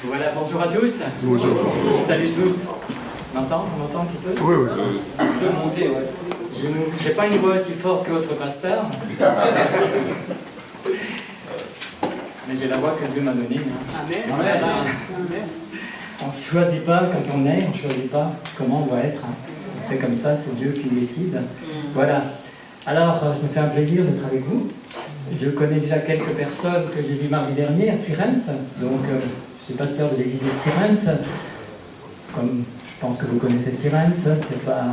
Voilà, bonjour à tous. Bonjour. Salut tous. On m'entend un petit peu? Oui, oui. On peut monter, ouais. Je n'ai pas une voix aussi forte que votre pasteur. Mais j'ai la voix que Dieu m'a donnée. Hein. C'est comme ça. On ne choisit pas quand on est, on ne choisit pas comment on doit être. Hein. C'est comme ça, c'est Dieu qui décide. Voilà. Alors, je me fais un plaisir d'être avec vous. Je connais déjà quelques personnes que j'ai vues mardi dernier à Sirens. Donc, je suis pasteur de l'église de Sirens. Comme je pense que vous connaissez Sirens, c'est pas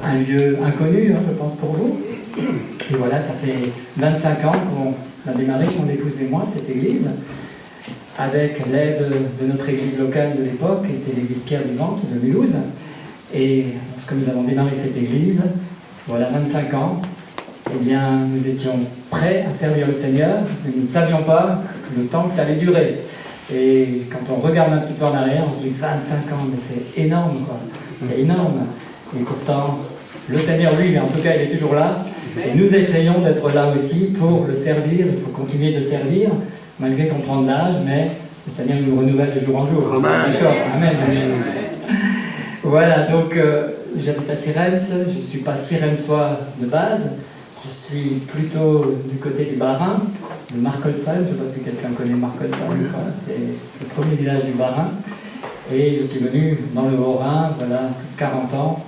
un lieu inconnu, hein, je pense, pour vous. Et voilà, ça fait 25 ans qu'on a démarré, mon épouse et moi, cette église, avec l'aide de notre église locale de l'époque, qui était l'église Pierre Vivante de Mulhouse. Et lorsque nous avons démarré cette église, voilà 25 ans, eh bien, nous étions prêts à servir le Seigneur, mais nous ne savions pas le temps que ça allait durer. Et quand on regarde un petit peu en arrière, on se dit 25 ans, mais c'est énorme, quoi. C'est énorme. Et pourtant, le Seigneur, lui, en tout cas, il est toujours là. Et nous essayons d'être là aussi pour le servir, pour continuer de servir, malgré qu'on prend de l'âge, mais le Seigneur nous renouvelle de jour en jour. Amen. D'accord, Amen. Voilà, donc j'habite à Sirens, je ne suis pas sirensois de base, je suis plutôt du côté du Bas-Rhin, de Markolsheim, je ne sais pas si quelqu'un connaît Markolsheim, voilà, c'est le premier village du Bas-Rhin. Et je suis venu dans le Haut-Rhin, voilà, plus de 40 ans,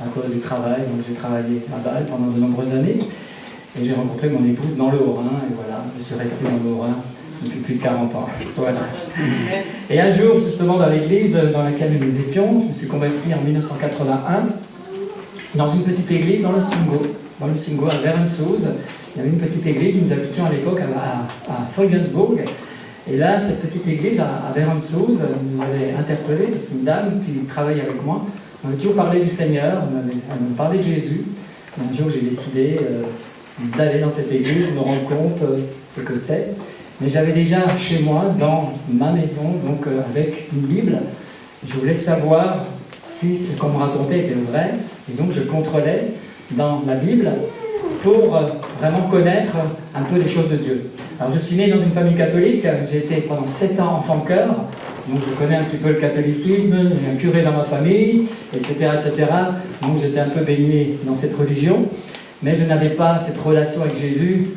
à cause du travail. Donc j'ai travaillé à Bâle pendant de nombreuses années. Et j'ai rencontré mon épouse dans le Haut-Rhin. Et voilà, je suis resté dans le Haut-Rhin depuis plus de 40 ans. Voilà. Et un jour, justement, dans l'église dans laquelle nous étions, je me suis converti en 1981 dans une petite église dans le Singau, à Weremshoes. Il y avait une petite église, nous habitions à l'époque à Folgensburg. Et là, cette petite église à Weremshoes nous avait interpellés, parce qu'une dame qui travaille avec moi, on avait toujours parlé du Seigneur, on me parlait de Jésus. Et un jour, j'ai décidé d'aller dans cette église, me rendre compte ce que c'est. Mais j'avais déjà chez moi, dans ma maison, donc avec une Bible, je voulais savoir si ce qu'on me racontait était vrai. Et donc, je contrôlais dans la Bible pour vraiment connaître un peu les choses de Dieu. Alors je suis né dans une famille catholique, j'ai été pendant 7 ans enfant de chœur, donc je connais un petit peu le catholicisme, j'ai un curé dans ma famille, etc. etc. Donc j'étais un peu baigné dans cette religion, mais je n'avais pas cette relation avec Jésus,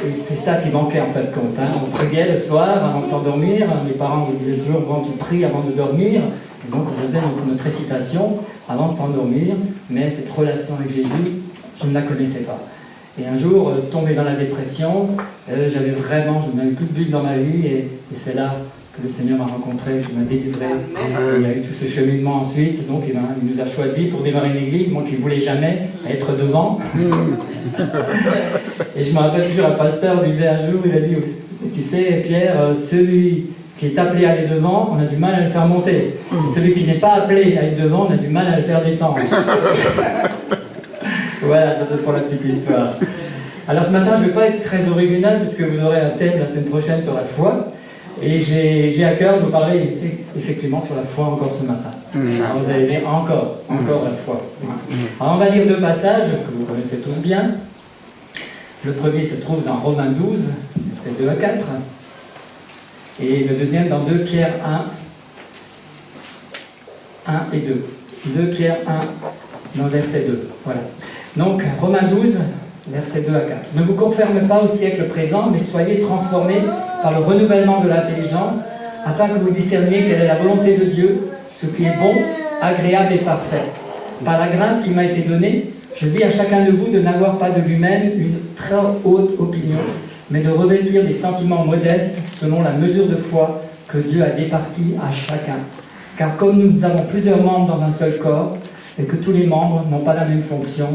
et c'est ça qui manquait en fin de compte. Hein. On priait le soir avant de s'endormir, mes parents me disaient toujours bon, tu pries avant de dormir, et donc on faisait notre récitation avant de s'endormir, mais cette relation avec Jésus, je ne la connaissais pas. Et un jour, tombé dans la dépression, je n'avais plus de but dans ma vie, et c'est là que le Seigneur m'a rencontré, qui m'a délivré. Il y a eu tout ce cheminement ensuite, donc il nous a choisis pour démarrer une église, moi qui ne voulais jamais être devant. Et je me rappelle toujours, un pasteur disait un jour, il a dit, tu sais Pierre, celui qui est appelé à aller devant, on a du mal à le faire monter. Et celui qui n'est pas appelé à être devant, on a du mal à le faire descendre. Voilà, ça c'est pour la petite histoire. Alors ce matin, je ne vais pas être très original puisque vous aurez un thème la semaine prochaine sur la foi. Et j'ai à cœur de vous parler effectivement sur la foi encore ce matin. Alors vous allez lire encore la foi. Alors on va lire 2 passages que vous connaissez tous bien. Le premier se trouve dans Romains 12, versets 2 à 4. Et le deuxième dans 2 Pierre 1 et 2. 2 Pierre 1 dans verset 2. Voilà. Donc, Romains 12, versets 2 à 4. Ne vous conformez pas au siècle présent, mais soyez transformés par le renouvellement de l'intelligence, afin que vous discerniez quelle est la volonté de Dieu, ce qui est bon, agréable et parfait. Par la grâce qui m'a été donnée, je dis à chacun de vous de n'avoir pas de lui-même une très haute opinion, mais de revêtir des sentiments modestes selon la mesure de foi que Dieu a départie à chacun. Car comme nous avons plusieurs membres dans un seul corps, et que tous les membres n'ont pas la même fonction,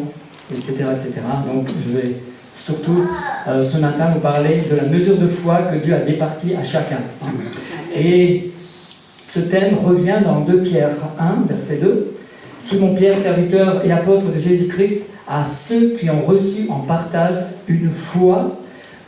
etc. etc. Donc je vais surtout ce matin vous parler de la mesure de foi que Dieu a départie à chacun. Et ce thème revient dans 2 Pierre 1, verset 2. « Simon Pierre, serviteur et apôtre de Jésus-Christ, à ceux qui ont reçu en partage une foi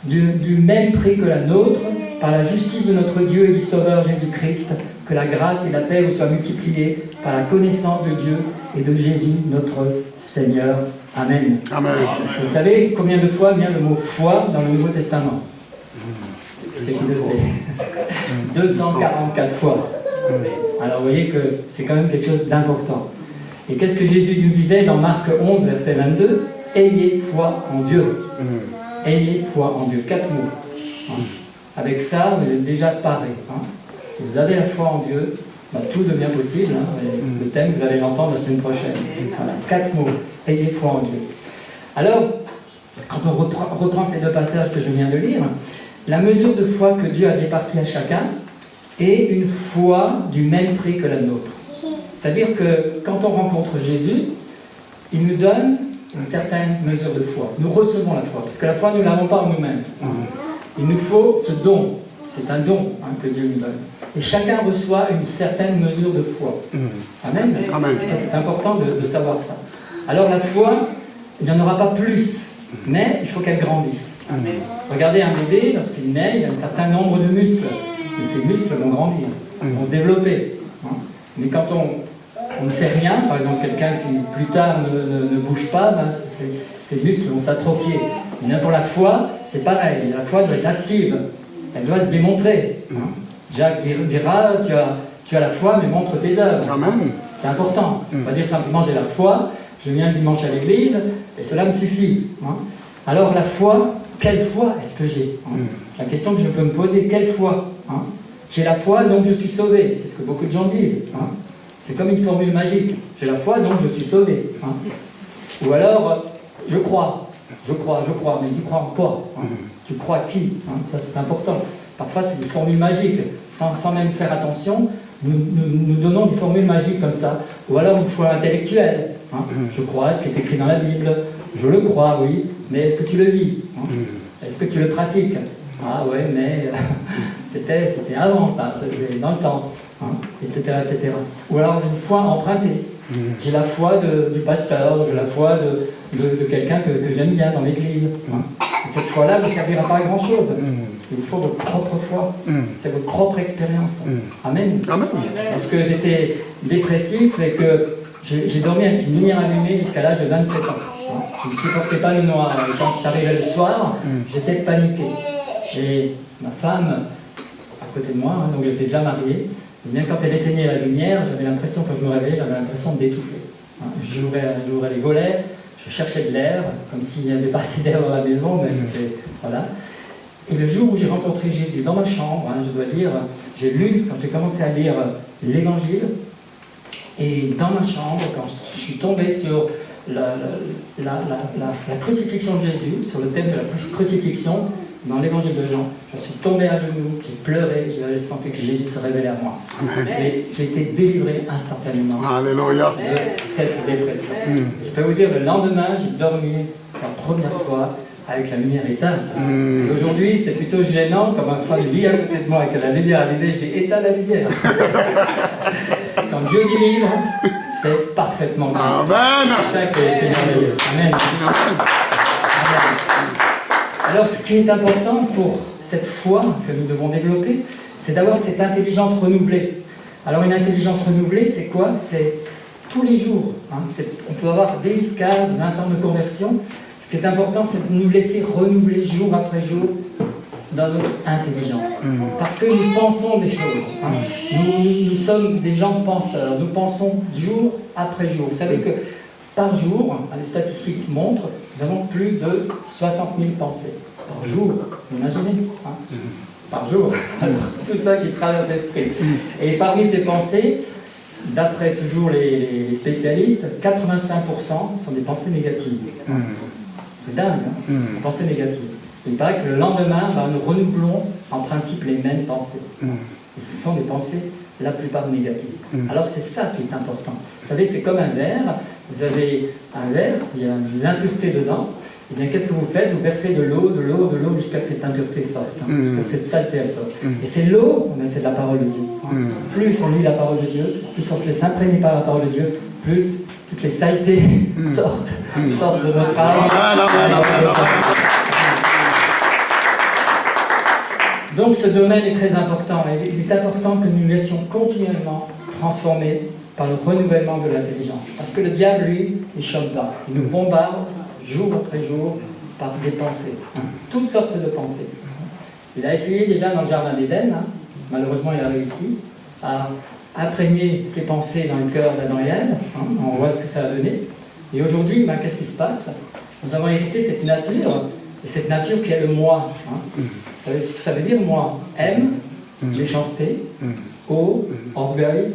du même prix que la nôtre, par la justice de notre Dieu et du Sauveur Jésus-Christ, que la grâce et la paix vous soient multipliées par la connaissance de Dieu et de Jésus, notre Seigneur. Amen. Amen. Vous savez combien de fois vient le mot foi dans le Nouveau Testament? C'est qui le sait? 244 fois. Alors vous voyez que c'est quand même quelque chose d'important. Et qu'est-ce que Jésus nous disait dans Marc 11, verset 22? Ayez foi en Dieu. Ayez foi en Dieu. 4 mots. Hein. Avec ça, vous êtes déjà paré. Hein. Si vous avez la foi en Dieu, bah, tout devient possible. Hein. Le thème, vous allez l'entendre la semaine prochaine. Voilà, 4 mots. Ayez foi en Dieu. Alors, quand on reprend ces 2 passages que je viens de lire, la mesure de foi que Dieu a départie à chacun est une foi du même prix que la nôtre. C'est-à-dire que quand on rencontre Jésus, il nous donne une certaine mesure de foi. Nous recevons la foi, parce que la foi, nous ne l'avons pas en nous-mêmes. Il nous faut ce don. C'est un don que Dieu nous donne. Et chacun reçoit une certaine mesure de foi. Amen. Amen. Ça, c'est important de savoir ça. Alors la foi, il n'y en aura pas plus, mais il faut qu'elle grandisse. Amen. Regardez un bébé, lorsqu'il naît, il a un certain nombre de muscles. Et ces muscles vont grandir, vont se développer. Hein. Mais quand on ne fait rien, par exemple quelqu'un qui plus tard ne bouge pas, ben, ses muscles vont s'atrophier. Et bien pour la foi, c'est pareil. La foi doit être active. Elle doit se démontrer. Hein. Jacques dira, tu as la foi, mais montre tes œuvres. Amen. C'est important. On va dire simplement, j'ai la foi, je viens dimanche à l'église, et cela me suffit. Hein. Alors la foi, quelle foi est-ce que j'ai? Hein. La question que je peux me poser, quelle foi? Hein. J'ai la foi, donc je suis sauvé. C'est ce que beaucoup de gens disent. Hein. C'est comme une formule magique. J'ai la foi, donc je suis sauvé. Hein. Ou alors, je crois, mais tu crois en quoi? Hein. Tu crois qui? Hein. Ça, c'est important. Parfois, c'est des formules magiques. Sans même faire attention, nous donnons des formules magiques comme ça. Ou alors une foi intellectuelle. Hein. Je crois à ce qui est écrit dans la Bible. Je le crois, oui, mais est-ce que tu le vis? Hein. Est-ce que tu le pratiques? Ah ouais, mais c'était avant ça, c'était dans le temps, hein, etc., etc. Ou alors une foi empruntée. J'ai la foi du pasteur, j'ai la foi de quelqu'un que j'aime bien dans l'église. Hein. Et cette foi-là ne vous servira pas à grand-chose. Il vous faut votre propre foi. C'est votre propre expérience. Amen. Amen. Lorsque j'étais dépressif et que j'ai dormi avec une lumière allumée jusqu'à l'âge de 27 ans. Hein. Je ne supportais pas le noir. Et quand j'arrivais le soir, j'étais paniqué. Et ma femme, à côté de moi, hein, donc j'étais déjà marié, et bien quand elle éteignait la lumière, j'avais l'impression, quand je me réveillais, j'avais l'impression d'étouffer. Hein. J'ouvrais les volets, je cherchais de l'air, comme s'il n'y avait pas assez d'air dans la maison, mais c'était... Voilà. Et le jour où j'ai rencontré Jésus dans ma chambre, hein, je dois dire, j'ai lu, quand j'ai commencé à lire l'Évangile, et dans ma chambre, quand je suis tombé sur la crucifixion de Jésus, sur le thème de la crucifixion, dans l'évangile de Jean, je suis tombé à genoux, j'ai pleuré, j'ai senti que Jésus se révélait à moi. Et j'ai été délivré instantanément Alléluia. de cette dépression. Je peux vous dire, le lendemain, j'ai dormi la première fois avec la lumière éteinte. Et aujourd'hui, c'est plutôt gênant, quand ma femme lit à côté de moi et que la lumière allumée, je dis éteins la lumière. Quand Dieu délivre, c'est parfaitement bien. Amen. C'est ça qui est merveilleux. Amen. Alors, ce qui est important pour cette foi que nous devons développer, c'est d'avoir cette intelligence renouvelée. Alors, une intelligence renouvelée, c'est quoi? C'est tous les jours. Hein. On peut avoir 10, 15, 20 ans de conversion. Ce qui est important, c'est de nous laisser renouveler jour après jour dans notre intelligence. Parce que nous pensons des choses. Hein. Nous sommes des gens penseurs. Nous pensons jour après jour. Vous savez que par jour, les statistiques montrent, nous avons plus de 60 000 pensées. Par jour, imaginez, hein, par jour, tout ça qui traverse l'esprit. Et parmi ces pensées, d'après toujours les spécialistes, 85% sont des pensées négatives. C'est dingue, hein, des pensées négatives. Il paraît que le lendemain, nous renouvelons en principe les mêmes pensées. Et ce sont des pensées la plupart négatives. Alors c'est ça qui est important. Vous savez, c'est comme un verre. Vous avez un verre, il y a de l'impureté dedans. Et bien qu'est-ce que vous faites? Vous versez de l'eau jusqu'à ce que cette impureté sorte, hein, jusqu'à ce que cette saleté elle sorte. Et c'est l'eau, c'est la parole de Dieu. Plus on lit la parole de Dieu, plus on se laisse imprégner par la parole de Dieu, plus toutes les saletés sortent de notre âme. Donc ce domaine est très important. Il est important que nous nous laissions continuellement transformer par le renouvellement de l'intelligence. Parce que le diable, lui, il choque pas. Il nous bombarde jour après jour par des pensées, toutes sortes de pensées. Il a essayé déjà dans le jardin d'Éden, malheureusement il a réussi, à imprégner ses pensées dans le cœur d'Adam et Ève, on voit ce que ça a donné. Et aujourd'hui, qu'est-ce qui se passe? Nous avons hérité cette nature, et cette nature qui est le moi. Vous savez ce que ça veut dire, moi? M, méchanceté, O, orgueil,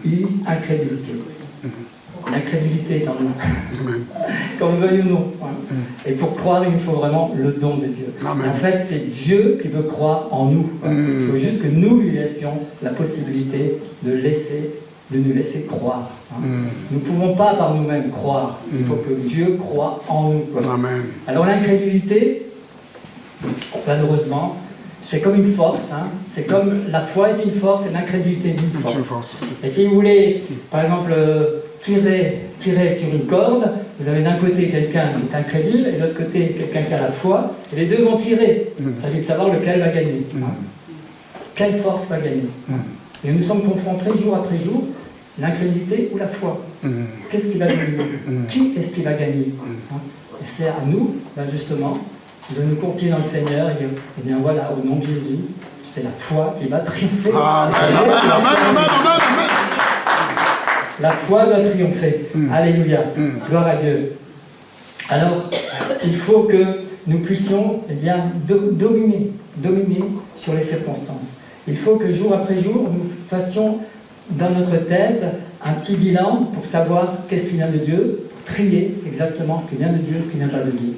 I, incrédulité. L'incrédulité est en nous, qu'on le veuille ou non. Et pour croire, il nous faut vraiment le don de Dieu. En fait, c'est Dieu qui veut croire en nous. Il faut juste que nous lui laissions la possibilité de nous laisser croire. Nous ne pouvons pas par nous-mêmes croire. Il faut que Dieu croie en nous. Alors l'incrédulité, malheureusement, c'est comme une force, c'est comme la foi est une force et l'incrédulité est une force. Et si vous voulez, par exemple, tirer sur une corde, vous avez d'un côté quelqu'un qui est incrédule et de l'autre côté quelqu'un qui a la foi, et les deux vont tirer. Il s'agit de savoir lequel va gagner. Quelle force va gagner? Et nous sommes confrontés jour après jour, l'incrédulité ou la foi. Qu'est-ce qui va gagner? Qui est-ce qui va gagner? Et c'est à nous, justement, de nous confier dans le Seigneur et dire, eh bien voilà, au nom de Jésus, c'est la foi qui va triompher. La foi doit triompher. Alléluia. Gloire à Dieu. Alors, il faut que nous puissions dominer sur les circonstances. Il faut que jour après jour, nous fassions dans notre tête un petit bilan pour savoir qu'est-ce qui vient de Dieu, pour trier exactement ce qui vient de Dieu, ce qui ne vient pas de Dieu.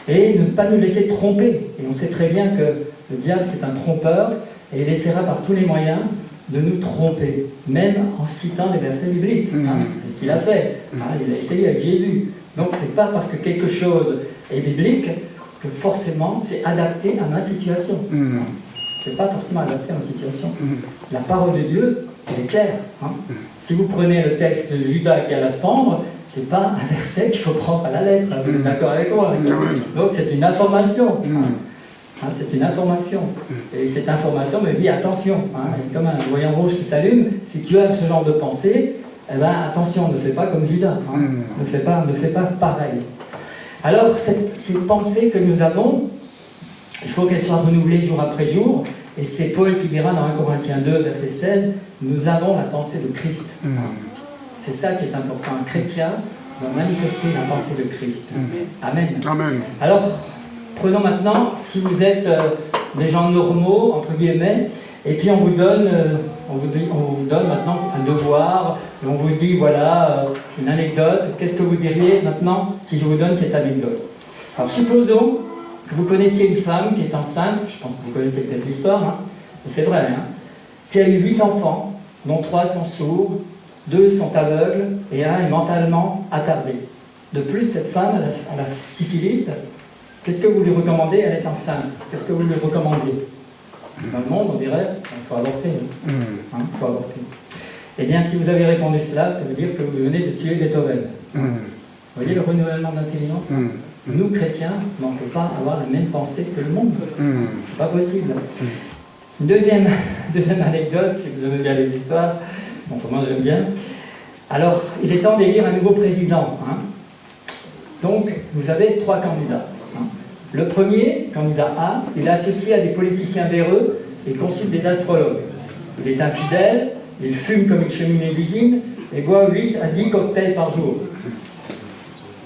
Et ne pas nous laisser tromper. Et on sait très bien que le diable, c'est un trompeur, et il essaiera par tous les moyens de nous tromper, même en citant des versets bibliques. C'est ce qu'il a fait. Il a essayé avec Jésus. Donc, ce n'est pas parce que quelque chose est biblique que forcément c'est adapté à ma situation. Ce n'est pas forcément adapté à ma situation. La parole de Dieu, elle est claire. Si vous prenez le texte de Judas qui alla se pendre, ce n'est pas un verset qu'il faut prendre à la lettre. Vous êtes d'accord avec moi? Donc c'est une information. C'est une information. Et cette information me dit attention. Comme un voyant rouge qui s'allume, si tu as ce genre de pensée, eh ben, attention, ne fais pas comme Judas. Ne fais pas pareil. Alors ces pensées que nous avons, il faut qu'elles soient renouvelées jour après jour. Et c'est Paul qui dira dans 1 Corinthiens 2, verset 16, nous avons la pensée de Christ. C'est ça qui est important. Un chrétien doit manifester la pensée de Christ. Amen. Alors, prenons maintenant, si vous êtes des gens normaux, entre guillemets, et puis on vous donne maintenant un devoir, et on vous dit, voilà, une anecdote. Qu'est-ce que vous diriez maintenant si je vous donne cette anecdote? Alors, supposons que vous connaissiez une femme qui est enceinte, je pense que vous connaissez peut-être l'histoire, mais c'est vrai, qui a eu 8 enfants, dont 3 sont sourds, 2 sont aveugles et 1 est mentalement attardé. De plus, cette femme a la syphilis. Qu'est-ce que vous lui recommandez? Elle est enceinte. Qu'est-ce que vous lui recommandiez? Dans le monde, on dirait, il faut avorter. Il faut avorter. Eh bien, si vous avez répondu cela, ça veut dire que vous venez de tuer Beethoven. Vous voyez le renouvellement d'intelligence? Nous, chrétiens, on ne peut pas avoir la même pensée que le monde. C'est pas possible. Une deuxième anecdote, si vous aimez bien les histoires, moi j'aime bien. Alors, il est temps d'élire un nouveau président. Donc, vous avez 3 candidats. Le premier, candidat A, il est associé à des politiciens véreux et consulte des astrologues. Il est infidèle, il fume comme une cheminée d'usine et boit 8 à 10 cocktails par jour.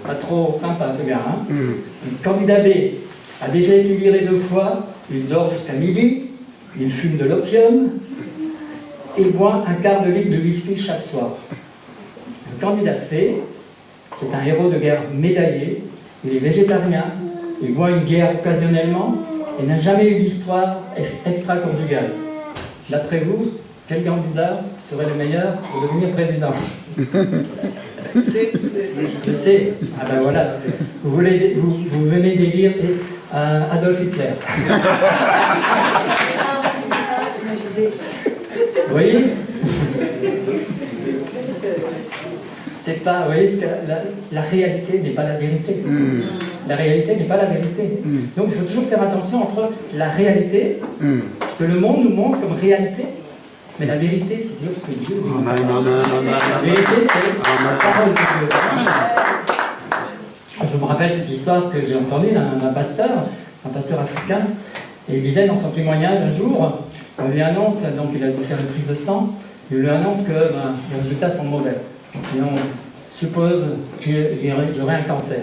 Pas trop sympa ce gars. Le candidat B a déjà été viré 2 fois, il dort jusqu'à midi, il fume de l'opium et boit un quart de litre de whisky chaque soir. Le candidat C, c'est un héros de guerre médaillé, il est végétarien, il boit une bière occasionnellement et n'a jamais eu d'histoire extra-conjugale. D'après vous, quel candidat serait le meilleur pour devenir président? Je sais. Ah ben voilà. Vous venez d'élire Adolf Hitler. Vous voyez? C'est pas, vous voyez, la réalité n'est pas la vérité. La réalité n'est pas la vérité. Donc il faut toujours faire attention entre la réalité, que le monde nous montre comme réalité, Mais la vérité, c'est toujours ce que Dieu dit. Amen, amen, amen. La vérité, c'est la parole de Dieu. Je me rappelle cette histoire que j'ai entendue d'un pasteur, c'est un pasteur africain, et il disait dans son témoignage un jour, on lui annonce, donc il a dû faire une prise de sang, il lui annonce que les résultats sont mauvais. Et on suppose qu'il y aurait un cancer.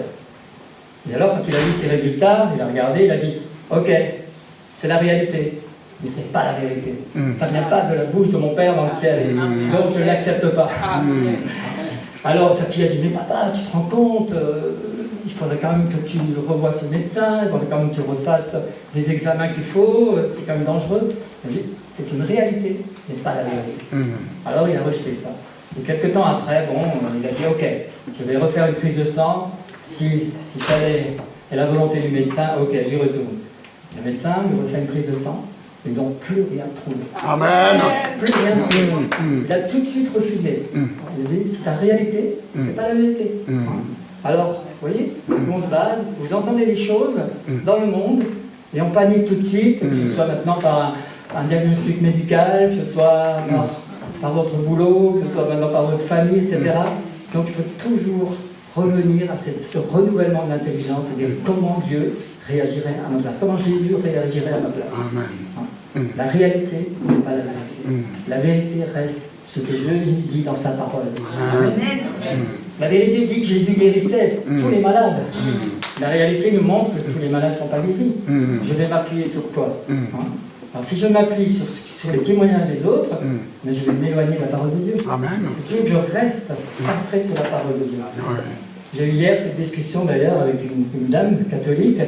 Et alors, quand il a vu ces résultats, il a regardé, il a dit « Ok, c'est la réalité, mais ce n'est pas la vérité. Ça ne vient pas de la bouche de mon Père dans le ciel, donc je ne l'accepte pas. » Alors sa fille a dit « Mais papa, tu te rends compte il faudrait quand même que tu revoies ce médecin, il faudrait quand même que tu refasses les examens qu'il faut, c'est quand même dangereux. » Il a dit « C'est une réalité, ce n'est pas la vérité. » Alors il a rejeté ça. Et quelques temps après, bon, il a dit « Ok, je vais refaire une prise de sang, si telle est la volonté du médecin, ok, j'y retourne. » Le médecin lui refait une prise de sang, ils n'ont plus rien trouvé. Amen. Plus rien trouvé. Il a tout de suite refusé. Il a dit, c'est la réalité, c'est pas la vérité. Alors, vous voyez, on se base, vous entendez les choses dans le monde, et on panique tout de suite, que ce soit maintenant par un diagnostic médical, que ce soit par votre boulot, que ce soit maintenant par votre famille, etc. Donc il faut toujours revenir à ce renouvellement de l'intelligence et dire comment Dieu réagirait à ma place, comment Jésus réagirait à ma place. Amen. La réalité n'est pas la vérité. La vérité reste ce que Dieu dit dans sa parole. Amen. La vérité dit que Jésus guérissait tous les malades. La réalité nous montre que tous les malades ne sont pas guéris. Je vais m'appuyer sur quoi? Alors si je m'appuie sur les témoignages des autres, mais je vais m'éloigner de la parole de Dieu. Amen. Il faut toujours que je reste centré sur la parole de Dieu. J'ai eu hier cette discussion d'ailleurs avec une dame catholique,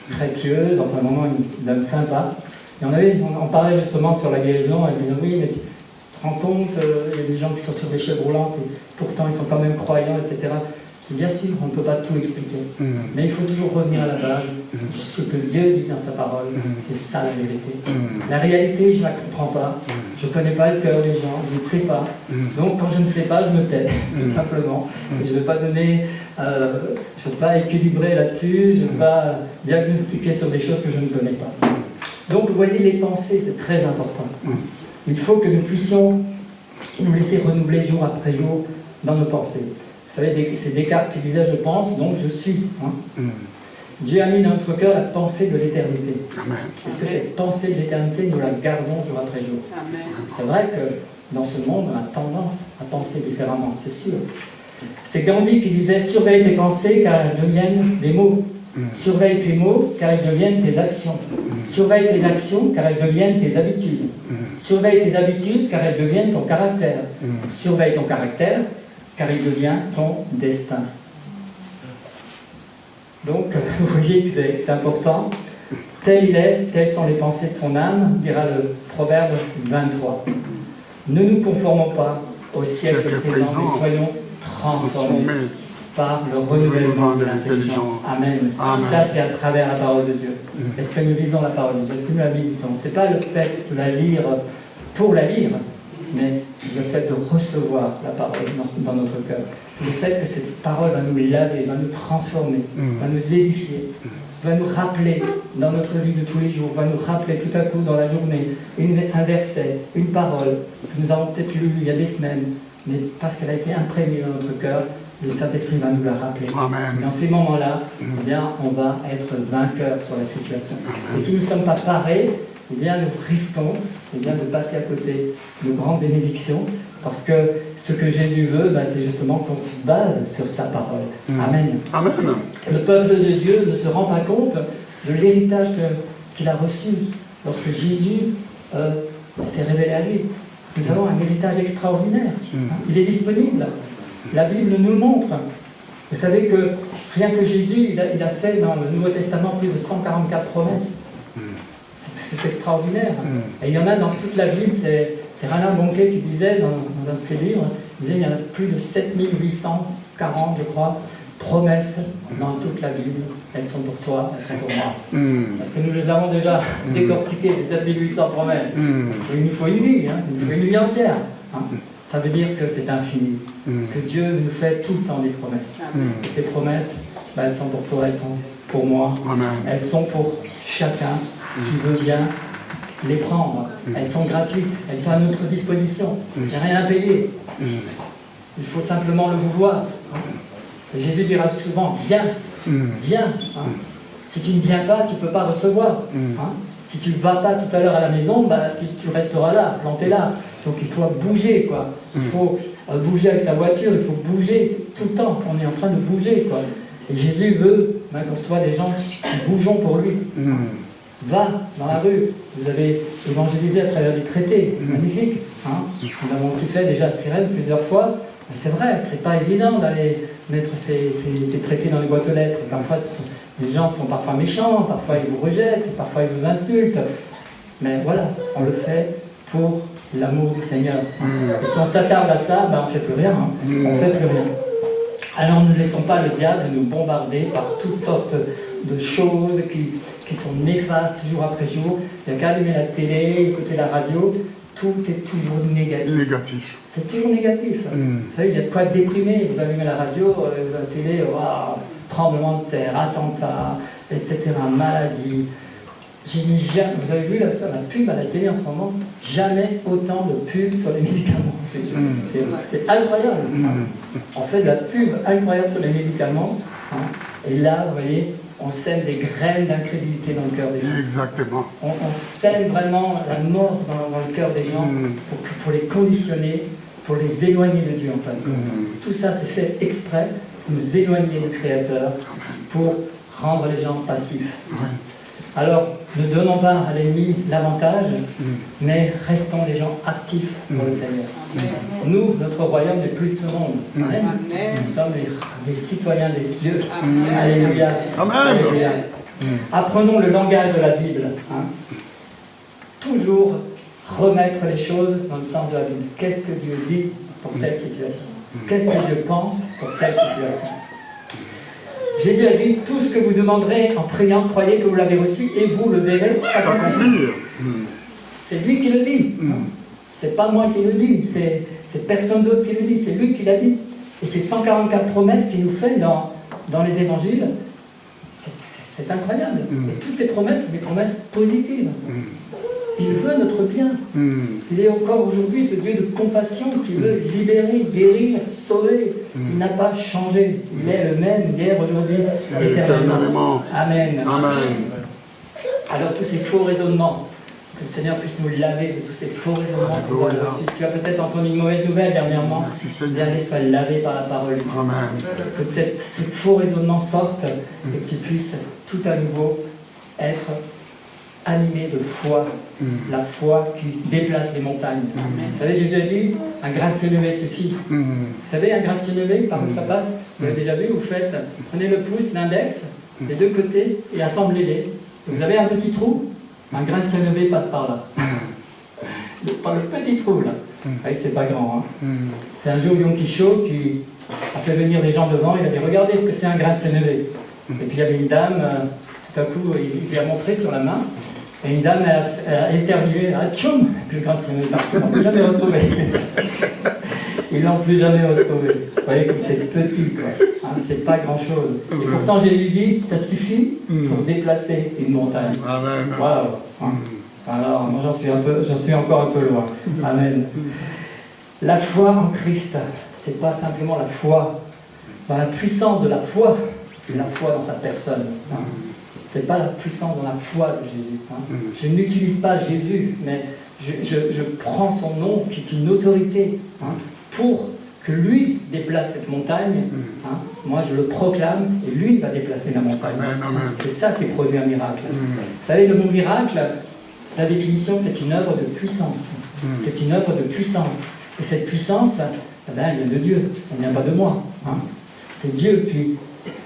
très pieuse, enfin vraiment une dame sympa. Et on parlait justement sur la guérison, elle disait oui, mais tu te rends compte, il y a des gens qui sont sur des chaises roulantes et pourtant ils sont quand même croyants, etc. Bien sûr, on ne peut pas tout expliquer, mais il faut toujours revenir à la base, ce que Dieu dit dans sa parole, c'est ça la vérité. La réalité, je ne la comprends pas, je ne connais pas le cœur des gens, je ne sais pas. Donc quand je ne sais pas, je me tais, tout simplement. Et je ne vais pas donner, je ne vais pas équilibrer là-dessus, je ne vais pas diagnostiquer sur des choses que je ne connais pas. Donc vous voyez, les pensées, c'est très important. Il faut que nous puissions nous laisser renouveler jour après jour dans nos pensées. Vous savez, c'est Descartes qui disait « je pense, donc je suis ». Dieu a mis dans notre cœur la pensée de l'éternité. Est-ce que cette pensée de l'éternité, nous la gardons jour après jour? C'est vrai que dans ce monde, on a tendance à penser différemment, c'est sûr. C'est Gandhi qui disait « surveille tes pensées car elles deviennent des mots. Surveille tes mots car elles deviennent tes actions. Surveille tes actions car elles deviennent tes habitudes. Surveille tes habitudes car elles deviennent ton caractère. Surveille ton caractère car il devient ton destin. » Donc, vous voyez que c'est important. Tel il est, telles sont les pensées de son âme, dira le Proverbe 23. Ne nous conformons pas au siècle présent, mais soyons transformés par le renouvellement de l'intelligence. Amen. Ça, c'est à travers la parole de Dieu. Est-ce que nous lisons la parole de Dieu? Est-ce que nous la méditons? Ce n'est pas le fait de la lire pour la lire, mais c'est le fait de recevoir la parole dans notre cœur. C'est le fait que cette parole va nous laver, va nous transformer, va nous édifier, va nous rappeler dans notre vie de tous les jours, va nous rappeler tout à coup dans la journée un verset, une parole que nous avons peut-être lu il y a des semaines, mais parce qu'elle a été imprégnée dans notre cœur, le Saint-Esprit va nous la rappeler. Amen. Dans ces moments-là, eh bien, on va être vainqueurs sur la situation. Amen. Et si nous ne sommes pas parés, eh bien, nous risquons de passer à côté de grandes bénédictions, parce que ce que Jésus veut, c'est justement qu'on se base sur sa parole. Amen. Amen. Le peuple de Dieu ne se rend pas compte de l'héritage qu'il a reçu lorsque Jésus s'est révélé à lui. Nous avons un héritage extraordinaire. Il est disponible. La Bible nous le montre. Vous savez que rien que Jésus, il a fait dans le Nouveau Testament plus de 144 promesses. C'est extraordinaire. Et il y en a dans toute la Bible, c'est Reinhard Bonnke qui disait dans un de ses livres, il disait il y en a plus de 7840, je crois, promesses dans toute la Bible. Elles sont pour toi, elles sont pour moi. Parce que nous les avons déjà décortiquées, ces 7800 promesses. Il nous faut une vie, il nous faut une vie entière. Ça veut dire que c'est infini, que Dieu nous fait tout le temps des promesses. Et ces promesses, elles sont pour toi, elles sont pour moi, elles sont pour chacun qui veut bien les prendre. Elles sont gratuites, elles sont à notre disposition. Il n'y a rien à payer. Il faut simplement le vouloir. Et Jésus dira souvent, viens, viens. Si tu ne viens pas, tu ne peux pas recevoir. Si tu ne vas pas tout à l'heure à la maison, bah, tu resteras là, planté là. Donc il faut bouger, quoi. Il faut bouger avec sa voiture, il faut bouger tout le temps. On est en train de bouger, quoi. Et Jésus veut qu'on soit des gens qui bougeons pour lui. Va dans la rue. Vous avez évangélisé à travers des traités, c'est magnifique. Nous avons aussi fait déjà à Cyrène plusieurs fois. C'est vrai que c'est pas évident d'aller mettre ces traités dans les boîtes aux lettres. Et parfois, les gens sont parfois méchants, parfois ils vous rejettent, parfois ils vous insultent. Mais voilà, on le fait pour l'amour du Seigneur. Et si on s'attarde à ça, ben on ne fait plus rien. On ne fait plus rien. Alors ne laissons pas le diable nous bombarder par toutes sortes de choses qui sont néfastes jour après jour. Il n'y a qu'à allumer la télé, écouter la radio. Tout est toujours négatif. C'est toujours négatif. Vous savez, il y a de quoi être déprimé. Vous allumez la radio, la télé, wow, tremblement de terre, attentat, etc., maladie. Vous avez vu la pub à la télé en ce moment? Jamais autant de pubs sur les médicaments. C'est incroyable. On fait de la pub incroyable sur les médicaments. Et là, vous voyez, on sème des graines d'incrédulité dans le cœur des gens. Exactement. On sème vraiment la mort dans le cœur des gens pour les conditionner, pour les éloigner de Dieu en fait. Tout ça c'est fait exprès pour nous éloigner du Créateur, pour rendre les gens passifs. Alors, ne donnons pas à l'ennemi l'avantage, mais restons des gens actifs pour le Seigneur. Nous, notre royaume n'est plus de ce monde. Amen. Nous sommes les citoyens des cieux. Alléluia. Alléluia. Apprenons le langage de la Bible. Toujours remettre les choses dans le sens de la Bible. Qu'est-ce que Dieu dit pour telle situation? Qu'est-ce que Dieu pense pour telle situation? Jésus a dit, tout ce que vous demanderez en priant, croyez que vous l'avez reçu et vous le verrez s'accomplir. C'est lui qui le dit. C'est pas moi qui le dis, c'est personne d'autre qui le dit, c'est lui qui l'a dit. Et ces 144 promesses qu'il nous fait dans les évangiles, c'est incroyable. Et toutes ces promesses sont des promesses positives. Il veut notre bien. Il est encore aujourd'hui ce Dieu de compassion qui veut libérer, guérir, sauver. Il n'a pas changé. Il est le même hier, aujourd'hui, éternellement. Amen. Alors tous ces faux raisonnements, que le Seigneur puisse nous laver de tous ces faux raisonnements que nous avons reçus. Tu as peut-être entendu une mauvaise nouvelle dernièrement. Laisse-toi laver par la parole. Amen. Que ces faux raisonnements sortent et que tu puisses tout à nouveau être animé de foi, la foi qui déplace les montagnes. Vous savez, Jésus a dit, un grain de sénévé suffit. Vous savez, un grain de sénévé, par où ça passe? Vous l'avez déjà vu, prenez le pouce, l'index, les deux côtés, et assemblez-les. Vous avez un petit trou, un grain de sénévé passe par là. Par le petit trou, là. Vous voyez, c'est pas grand. C'est un jour Yom Kippur qui a fait venir des gens devant, il a dit, regardez ce que c'est un grain de sénévé. Et puis il y avait une dame, tout à coup, il lui a montré sur la main, et une dame a éternué, tchoum, et puis le grain de sénévé est parti, ils ne l'ont plus jamais retrouvé. Ils ne l'ont plus jamais retrouvé. Vous voyez comme c'est petit, quoi. C'est pas grand-chose. Et pourtant Jésus dit, ça suffit pour déplacer une montagne. Amen. Waouh. Alors, moi j'en suis encore un peu loin. Amen. La foi en Christ, c'est pas simplement la foi dans la puissance de la foi, mais la foi dans sa personne. C'est pas la puissance dans la foi de Jésus. Je n'utilise pas Jésus, mais je prends son nom, qui est une autorité, pour que lui déplace cette montagne. Moi, je le proclame, et lui va déplacer la montagne. C'est ça qui produit un miracle. Vous savez, le mot miracle, la définition, c'est une œuvre de puissance. C'est une œuvre de puissance. Et cette puissance, elle vient de Dieu, elle ne vient pas de moi. C'est Dieu qui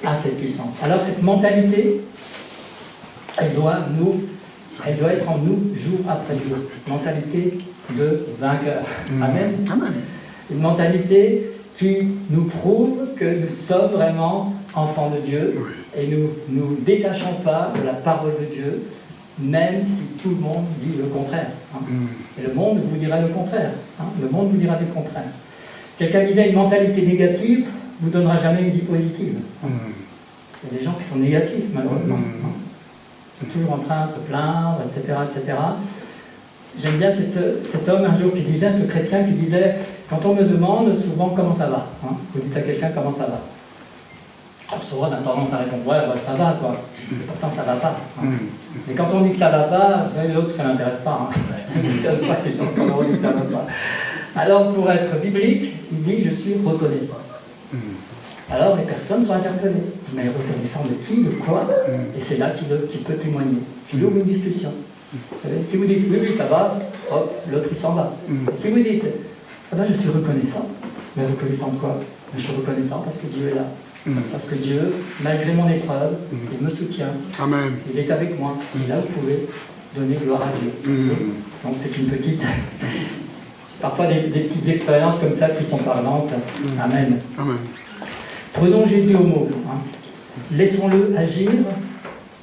a cette puissance. Alors cette mentalité, elle doit être en nous jour après jour. Mentalité de vainqueur. Amen. Une mentalité qui nous prouve que nous sommes vraiment enfants de Dieu et nous ne nous détachons pas de la parole de Dieu, même si tout le monde dit le contraire. Et le monde vous dira le contraire. Le monde vous dira le contraire. Quelqu'un disait, une mentalité négative ne vous donnera jamais une vie positive. Il y a des gens qui sont négatifs, malheureusement. Ils sont toujours en train de se plaindre, etc., etc. j'aime bien cet homme un jour qui disait, ce chrétien qui disait, quand on me demande souvent comment ça va, hein, vous dites à quelqu'un comment ça va. Alors souvent on a tendance à répondre, ouais, ça va quoi, et pourtant ça va pas. Hein. Mais quand on dit que ça va pas, vous savez, l'autre ça l'intéresse pas. Hein. Ça n'intéresse pas les gens quand on dit que ça va pas. Alors pour être biblique, il dit, je suis reconnaissant. Alors les personnes sont interpellées. Ils disent, mais reconnaissant de qui, de quoi? Et c'est là qu'il peut témoigner. Il ouvre une discussion. Vous savez, si vous dites, oui, ça va, hop, l'autre il s'en va. Et si vous dites, ah ben, je suis reconnaissant, mais reconnaissant de quoi? Je suis reconnaissant parce que Dieu est là. Parce que Dieu, malgré mon épreuve, il me soutient. Amen. Il est avec moi. Et là, vous pouvez donner gloire à Dieu. Donc c'est une petite... C'est parfois des petites expériences comme ça qui sont parlantes. Amen. Amen. Prenons Jésus au mot. Hein. Laissons-le agir.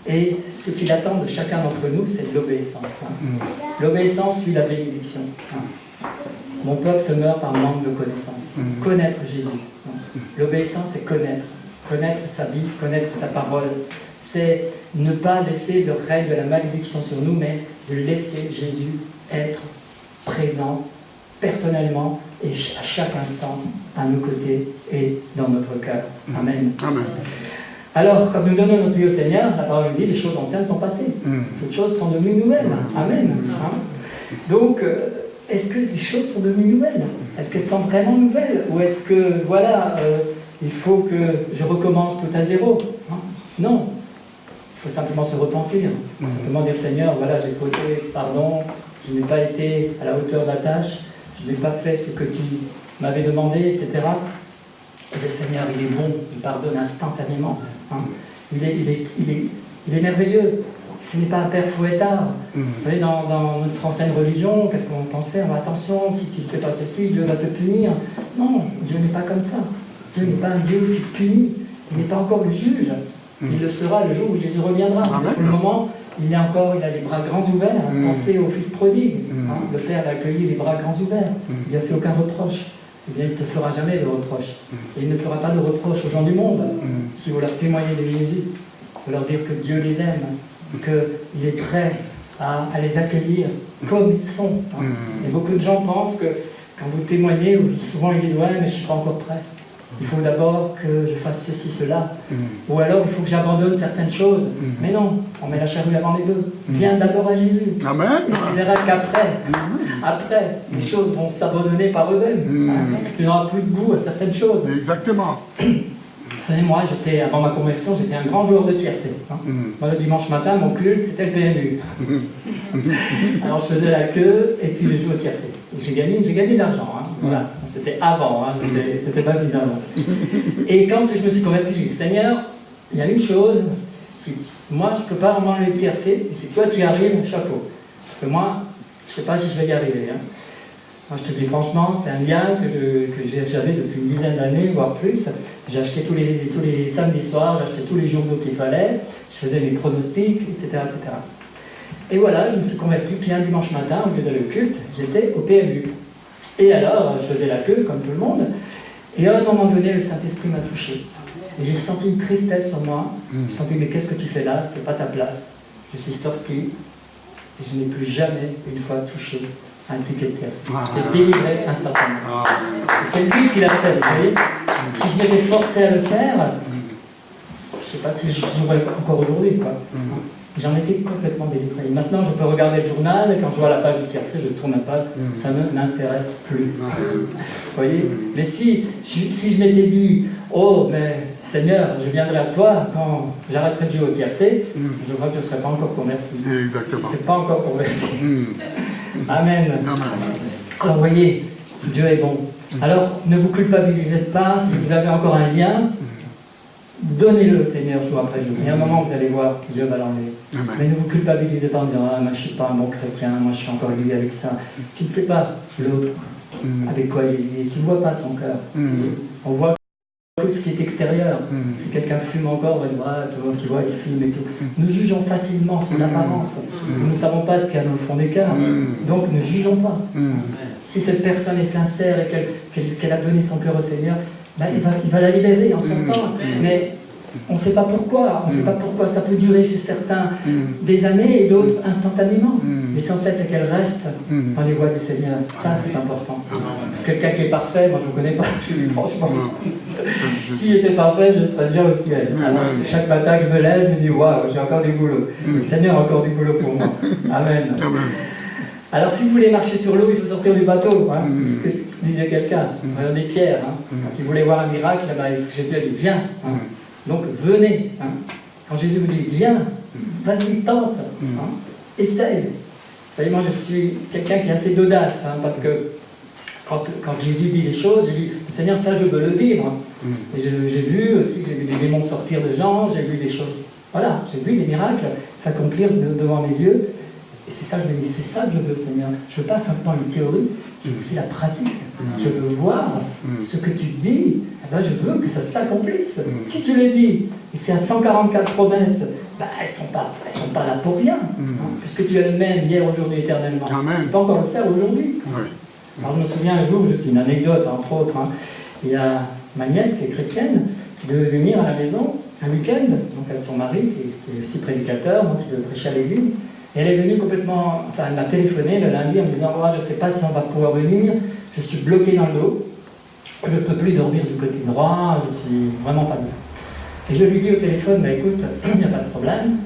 Et ce qu'il attend de chacun d'entre nous, c'est de l'obéissance. Hein. L'obéissance suit la bénédiction. Hein. Mon peuple se meurt par manque de connaissance. Connaître Jésus. Hein. L'obéissance, c'est connaître. Connaître sa vie, connaître sa parole. C'est ne pas laisser le règne de la malédiction sur nous, mais de laisser Jésus être présent personnellement et à chaque instant à nos côtés et dans notre cœur. Amen. Amen. Alors, comme nous donnons notre vie au Seigneur, la parole nous dit, les choses anciennes sont passées. Toutes choses sont devenues nouvelles. Amen. Hein? Donc, est-ce que les choses sont devenues nouvelles? Est-ce qu'elles sont vraiment nouvelles? Ou est-ce que, voilà, il faut que je recommence tout à zéro? Hein? Non. Il faut simplement se repentir. Simplement dire, Seigneur, voilà, j'ai fauté, pardon, je n'ai pas été à la hauteur de la tâche, je n'ai pas fait ce que tu m'avais demandé, etc. Et le Seigneur, il est bon, il pardonne instantanément. Hein. Il est merveilleux. Ce n'est pas un père fouettard. Vous savez, dans notre ancienne religion, qu'est-ce qu'on pensait? Attention, si tu ne fais pas ceci, Dieu va te punir. Non, Dieu n'est pas comme ça. Dieu n'est pas un Dieu qui punit. Il n'est pas encore le juge. Il le sera le jour où Jésus reviendra. Pour le moment, il a les bras grands ouverts. Pensez au fils prodigue. Hein. Le père l'a accueilli les bras grands ouverts. Il n'a fait aucun reproche. Eh bien, il ne te fera jamais de reproche. Et il ne fera pas de reproche aux gens du monde. Si vous leur témoignez de Jésus, vous leur dire que Dieu les aime, qu'il est prêt à les accueillir comme ils sont. Hein. Et beaucoup de gens pensent que quand vous témoignez, souvent ils disent « ouais, mais je ne suis pas encore prêt. Il faut d'abord que je fasse ceci, cela. Ou alors, il faut que j'abandonne certaines choses. Mais non, on met la charrue avant les bœufs. Viens d'abord à Jésus. Amen. Et tu verras qu'après, les choses vont s'abandonner par eux-mêmes. Hein, parce que tu n'auras plus de goût à certaines choses. Exactement. Vous savez, moi, avant ma conversion, j'étais un grand joueur de tiercé. Hein. Moi, le dimanche matin, mon culte, c'était le PMU. Alors, je faisais la queue et puis je jouais au tiercé. J'ai gagné de l'argent. Hein. Voilà. C'était avant, hein. C'était pas bien avant. Et quand je me suis converti, j'ai dit, Seigneur, il y a une chose, moi, je ne peux pas vraiment aller tiercer, et si toi, tu y arrives, chapeau. Parce que moi, je ne sais pas si je vais y arriver. Hein. Moi, je te dis franchement, c'est un lien que j'avais depuis une dizaine d'années, voire plus. J'ai acheté tous les samedis soirs, j'ai acheté tous les journaux qu'il fallait, je faisais mes pronostics, etc., etc. Et voilà, je me suis converti, puis un dimanche matin, au lieu d'aller au culte, j'étais au PMU. Et alors, je faisais la queue, comme tout le monde, et à un moment donné, le Saint-Esprit m'a touché. Et j'ai senti une tristesse sur moi. J'ai senti, mais qu'est-ce que tu fais là? C'est pas ta place. Je suis sorti, et je n'ai plus jamais, une fois, touché un ticket de tierce. J'étais délivré instantanément. Et c'est lui qui l'a fait, vous voyez. Si je m'étais forcé à le faire, je ne sais pas si je jouerais encore aujourd'hui, quoi. J'en étais complètement délivré. Et maintenant, je peux regarder le journal, et quand je vois la page du tiercé, je tourne la page, ça ne m'intéresse plus. Vous voyez. Mais si je m'étais dit, oh, mais Seigneur, je viendrai à toi quand j'arrêterai de jouer au tiercé, je crois que je ne serais pas encore converti. Exactement. Je ne serais pas encore converti. Amen. Alors, vous voyez, Dieu est bon. Alors, ne vous culpabilisez pas si vous avez encore un lien. Donnez-le au Seigneur jour après jour. Et à un moment, vous allez voir, Dieu va l'enlever. Mais ne vous culpabilisez pas en disant, ah, moi je ne suis pas un bon chrétien, moi je suis encore lié avec ça. Tu ne sais pas l'autre, avec quoi il est lié. Tu ne vois pas son cœur. On voit que ce qui est extérieur. Si quelqu'un fume encore, on va dire, ah, tu vois, il fume et tout. Nous jugeons facilement son apparence. Nous ne savons pas ce qu'il y a dans le fond des cœurs. Donc ne jugeons pas. Si cette personne est sincère et qu'elle a donné son cœur au Seigneur, ben, il va la libérer en son temps. Mais On ne sait pas pourquoi. On ne sait pas pourquoi. Ça peut durer chez certains des années et d'autres instantanément. L'essentiel, c'est qu'elle reste dans les voies du Seigneur. Ça, c'est important. Quelqu'un qui est parfait, moi je ne le connais pas, je dis franchement. S'il était parfait, je serais bien au ciel. Alors, chaque matin que je me lève, je me dis waouh, j'ai encore du boulot. Le Seigneur a encore du boulot pour moi. Amen. Alors, si vous voulez marcher sur l'eau, il faut sortir du bateau. Hein. C'est ce que disait quelqu'un. Regardez Pierre. Hein. Quand il voulait voir un miracle, Jésus a dit viens. Hein. Donc, venez. Hein. Quand Jésus vous dit viens, vas-y, tente. Hein. Essaye. Vous savez, moi, je suis quelqu'un qui a assez d'audace. Hein, parce que quand Jésus dit des choses, je dis Seigneur, ça, je veux le vivre. Et j'ai vu aussi, j'ai vu des démons sortir de gens, j'ai vu des choses. Voilà, j'ai vu des miracles s'accomplir devant mes yeux. Et c'est ça que je dis, c'est ça que je veux, Seigneur. Je ne veux pas simplement une théorie, je veux aussi la pratique. Je veux voir ce que tu dis. Eh ben, je veux que ça s'accomplisse. Si tu le dis, et c'est à 144 promesses, ben, elles ne sont pas là pour rien. Puisque tu es le même hier, aujourd'hui, éternellement. Amen. Tu peux encore le faire aujourd'hui. Ouais. Alors je me souviens un jour, juste une anecdote entre autres, hein, il y a ma nièce qui est chrétienne, qui devait venir à la maison un week-end, donc avec son mari qui est aussi prédicateur, donc qui devait prêcher à l'église. Et elle est venue complètement, enfin elle m'a téléphoné le lundi en me disant oh, je ne sais pas si on va pouvoir venir, je suis bloqué dans le dos, je ne peux plus dormir du côté droit, je suis vraiment pas bien. Et je lui dis au téléphone, bah, écoute, il n'y a pas de problème,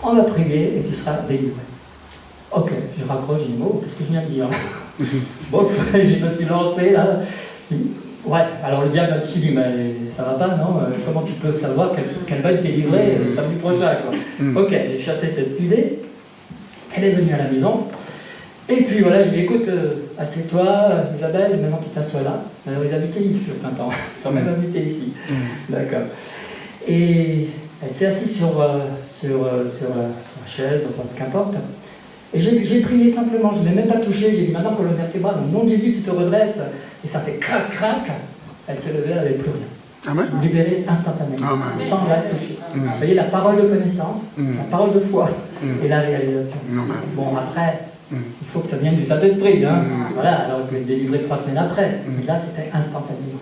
on va prier et tu seras délivré. Ok, je raccroche, je dis oh, qu'est-ce que je viens de dire? Bon, je me suis lancé là. Ouais, alors le diable m'a dit, mais ça va pas, non? Comment tu peux savoir qu'elle va être délivrée samedi prochain, quoi? Ok, j'ai chassé cette idée. Elle est venue à la maison. Et puis voilà, je lui ai dit, écoute, assieds-toi, Isabelle, maintenant tu t'assois là. Alors ils habitaient ici un temps, ils sont même habités ici. D'accord. Et elle s'est assise sur la chaise, enfin, qu'importe. Et j'ai prié simplement, je ne l'ai même pas touché, j'ai dit maintenant colonne vertébrale, au nom de Jésus tu te redresses, et ça fait crac crac, elle s'est levée, elle n'avait plus rien. Amen. Libérée instantanément, Amen. sans la toucher. Vous voyez la parole de connaissance, la parole de foi et la réalisation. Bon après, il faut que ça vienne du Saint-Esprit, hein. Voilà, alors que délivré 3 semaines après, mais là c'était instantanément.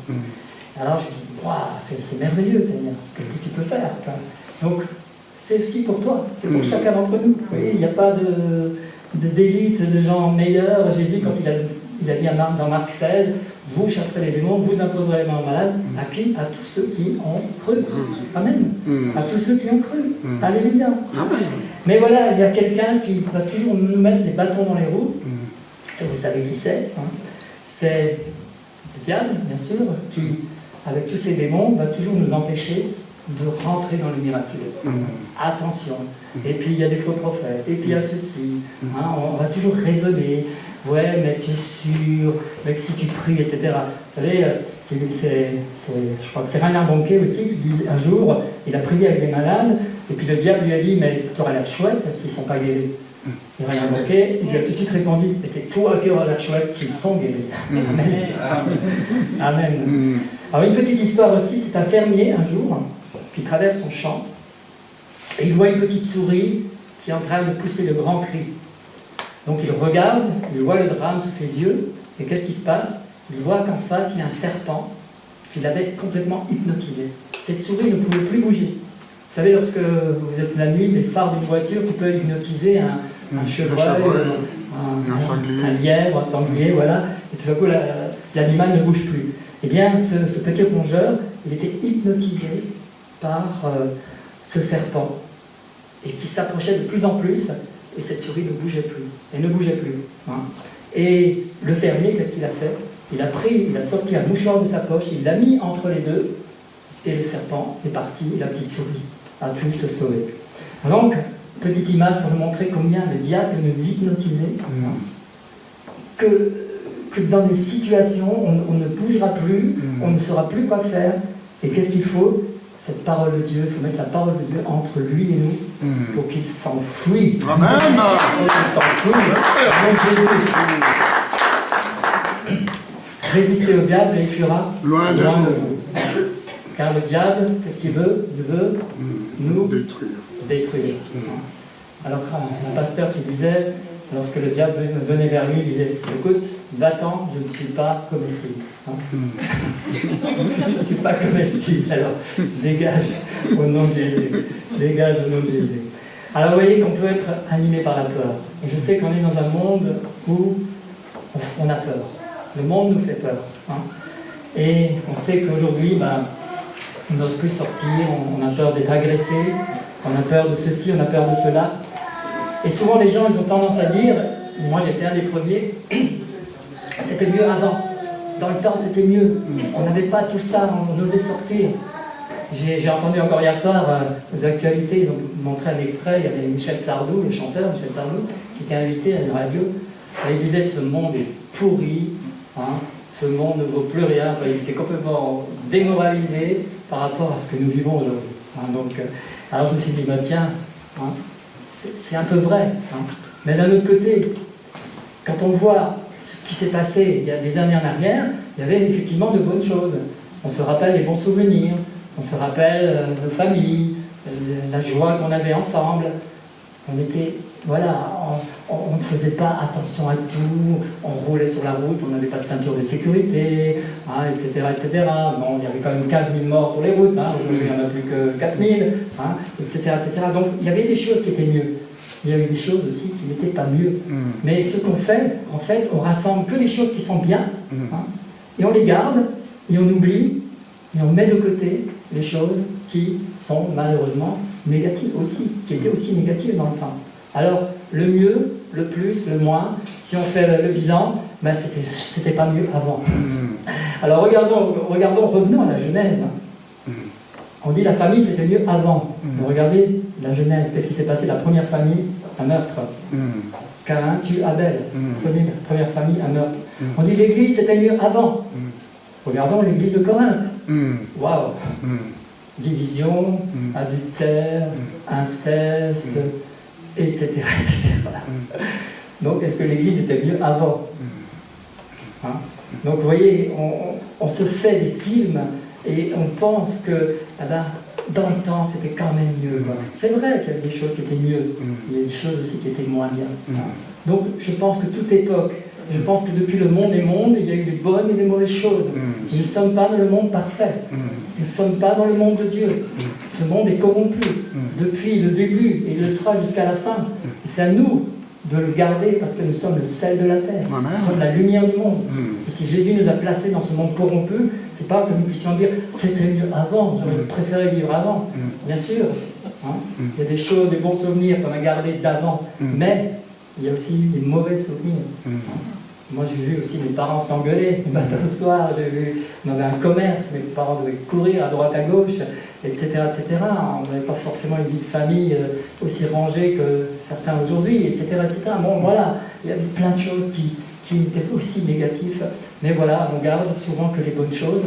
Alors je dis, waouh, c'est merveilleux Seigneur, qu'est-ce que tu peux faire? Donc, c'est aussi pour toi, c'est pour chacun d'entre nous. Vous voyez, il n'y a pas d'élite, de gens meilleurs. Jésus, quand il a dit dans Marc 16, vous chasserez les démons, vous imposerez les mains aux malades. À qui? À tous ceux qui ont cru. Amen. À tous ceux qui ont cru. Alléluia. Mais voilà, il y a quelqu'un qui va toujours nous mettre des bâtons dans les roues. Et vous savez qui c'est, hein? C'est le diable, bien sûr, qui, avec tous ces démons, va toujours nous empêcher de rentrer dans le miraculeux. Attention. Et puis il y a des faux prophètes, et puis il y a ceci. Hein, on va toujours raisonner. Ouais, mais tu es sûr, mais que si tu pries, etc. Vous savez, je crois que c'est Reinhard Bonnke aussi qui disait un jour, il a prié avec des malades, et puis le diable lui a dit, mais tu auras l'air chouette s'ils ne sont pas guéris. Et Reinhard Bonnke, il lui a tout de suite répondu, mais c'est toi qui auras l'air chouette s'ils sont guéris. Amen. Amen. Alors une petite histoire aussi, c'est un fermier un jour qui traverse son champ et il voit une petite souris qui est en train de pousser de grands cris. Donc il regarde, il voit le drame sous ses yeux, et qu'est-ce qui se passe? Il voit qu'en face il y a un serpent qui l'avait complètement hypnotisé. Cette souris ne pouvait plus bouger. Vous savez, lorsque vous êtes la nuit, les phares d'une voiture qui peut hypnotiser un chevreuil, un lièvre, un sanglier, voilà, et tout à coup l'animal ne bouge plus. Eh bien, ce petit rongeur, il était hypnotisé par ce serpent, et qui s'approchait de plus en plus, et cette souris ne bougeait plus. Elle ne bougeait plus. Hein. Et le fermier, qu'est-ce qu'il a fait? Il a sorti un mouchoir de sa poche, il l'a mis entre les deux, et le serpent est parti, et la petite souris a pu se sauver. Donc, petite image pour nous montrer combien le diable nous hypnotisait, que dans des situations, on ne bougera plus, on ne saura plus quoi faire, et qu'est-ce qu'il faut? Cette parole de Dieu, il faut mettre la parole de Dieu entre lui et nous pour qu'il s'enfuit. Amen. Pour qu'il s'enfuit. Résistez au diable et il fuira Loin de vous. Car le diable, qu'est-ce qu'il veut? Il veut nous détruire. Alors, un pasteur qui disait, lorsque le diable venait vers lui, il disait écoute, va-t'en, je ne suis pas comestible. Hein. Je ne suis pas comestible, alors dégage au nom de Jésus. Dégage au nom de Jésus. Alors vous voyez qu'on peut être animé par la peur. Et je sais qu'on est dans un monde où on a peur. Le monde nous fait peur. Hein. Et on sait qu'aujourd'hui, on n'ose plus sortir, on a peur d'être agressé, on a peur de ceci, on a peur de cela. Et souvent les gens, ils ont tendance à dire, moi j'étais un des premiers, c'était mieux avant. Dans le temps, c'était mieux. On n'avait pas tout ça, on osait sortir. J'ai entendu encore hier soir, aux actualités, ils ont montré un extrait, il y avait Michel Sardou, le chanteur Michel Sardou, qui était invité à une radio, et il disait ce monde est pourri, hein, ce monde ne vaut plus rien, enfin, il était complètement démoralisé par rapport à ce que nous vivons aujourd'hui. Hein, donc, alors je me suis dit, tiens, hein, c'est un peu vrai, hein, mais d'un autre côté, quand on voit ce qui s'est passé il y a des années en arrière, il y avait effectivement de bonnes choses. On se rappelle les bons souvenirs, on se rappelle nos familles, la joie qu'on avait ensemble. On était, voilà, on ne faisait pas attention à tout, on roulait sur la route, on n'avait pas de ceinture de sécurité, hein, etc., etc. Bon, il y avait quand même 15 000 morts sur les routes, hein, aujourd'hui il n'y en a plus que 4 000, hein, etc., etc. Donc il y avait des choses qui étaient mieux. Il y avait des choses aussi qui n'étaient pas mieux. Mais ce qu'on fait, en fait, on rassemble que les choses qui sont bien, hein, et on les garde, et on oublie, et on met de côté les choses qui sont malheureusement négatives aussi, qui étaient aussi négatives dans le temps. Alors, le mieux, le plus, le moins, si on fait le bilan, c'était pas mieux avant. Alors revenons à la Genèse. On dit la famille c'était mieux avant. Regardez la Genèse, qu'est-ce qui s'est passé? La première famille, un meurtre. Caïn tue Abel. Première famille, un meurtre. On dit l'église c'était mieux avant. Regardons l'église de Corinthe. Waouh! Division, adultère, inceste, etc. Donc, est-ce que l'église était mieux avant? Hein? Donc, vous voyez, on se fait des films et on pense que dans le temps, c'était quand même mieux. C'est vrai qu'il y avait des choses qui étaient mieux, il y a des choses aussi qui étaient moins bien. Donc, je pense que toute époque, je pense que depuis le monde des mondes, il y a eu des bonnes et des mauvaises choses. Nous ne sommes pas dans le monde parfait. Nous ne sommes pas dans le monde de Dieu. Ce monde est corrompu depuis le début et il le sera jusqu'à la fin. C'est à nous de le garder parce que nous sommes le sel de la terre. Nous sommes la lumière du monde. Et si Jésus nous a placés dans ce monde corrompu, c'est pas que nous puissions dire c'était mieux avant, j'aurais préféré vivre avant. Bien sûr, hein, il y a des choses, des bons souvenirs qu'on a gardés d'avant, mais il y a aussi des mauvais souvenirs. Moi, j'ai vu aussi mes parents s'engueuler le matin au soir. J'ai vu, on avait un commerce, mes parents devaient courir à droite à gauche, etc., etc. On n'avait pas forcément une vie de famille aussi rangée que certains aujourd'hui, etc., etc. Bon, voilà, il y avait plein de choses qui étaient aussi négatives. Mais voilà, on garde souvent que les bonnes choses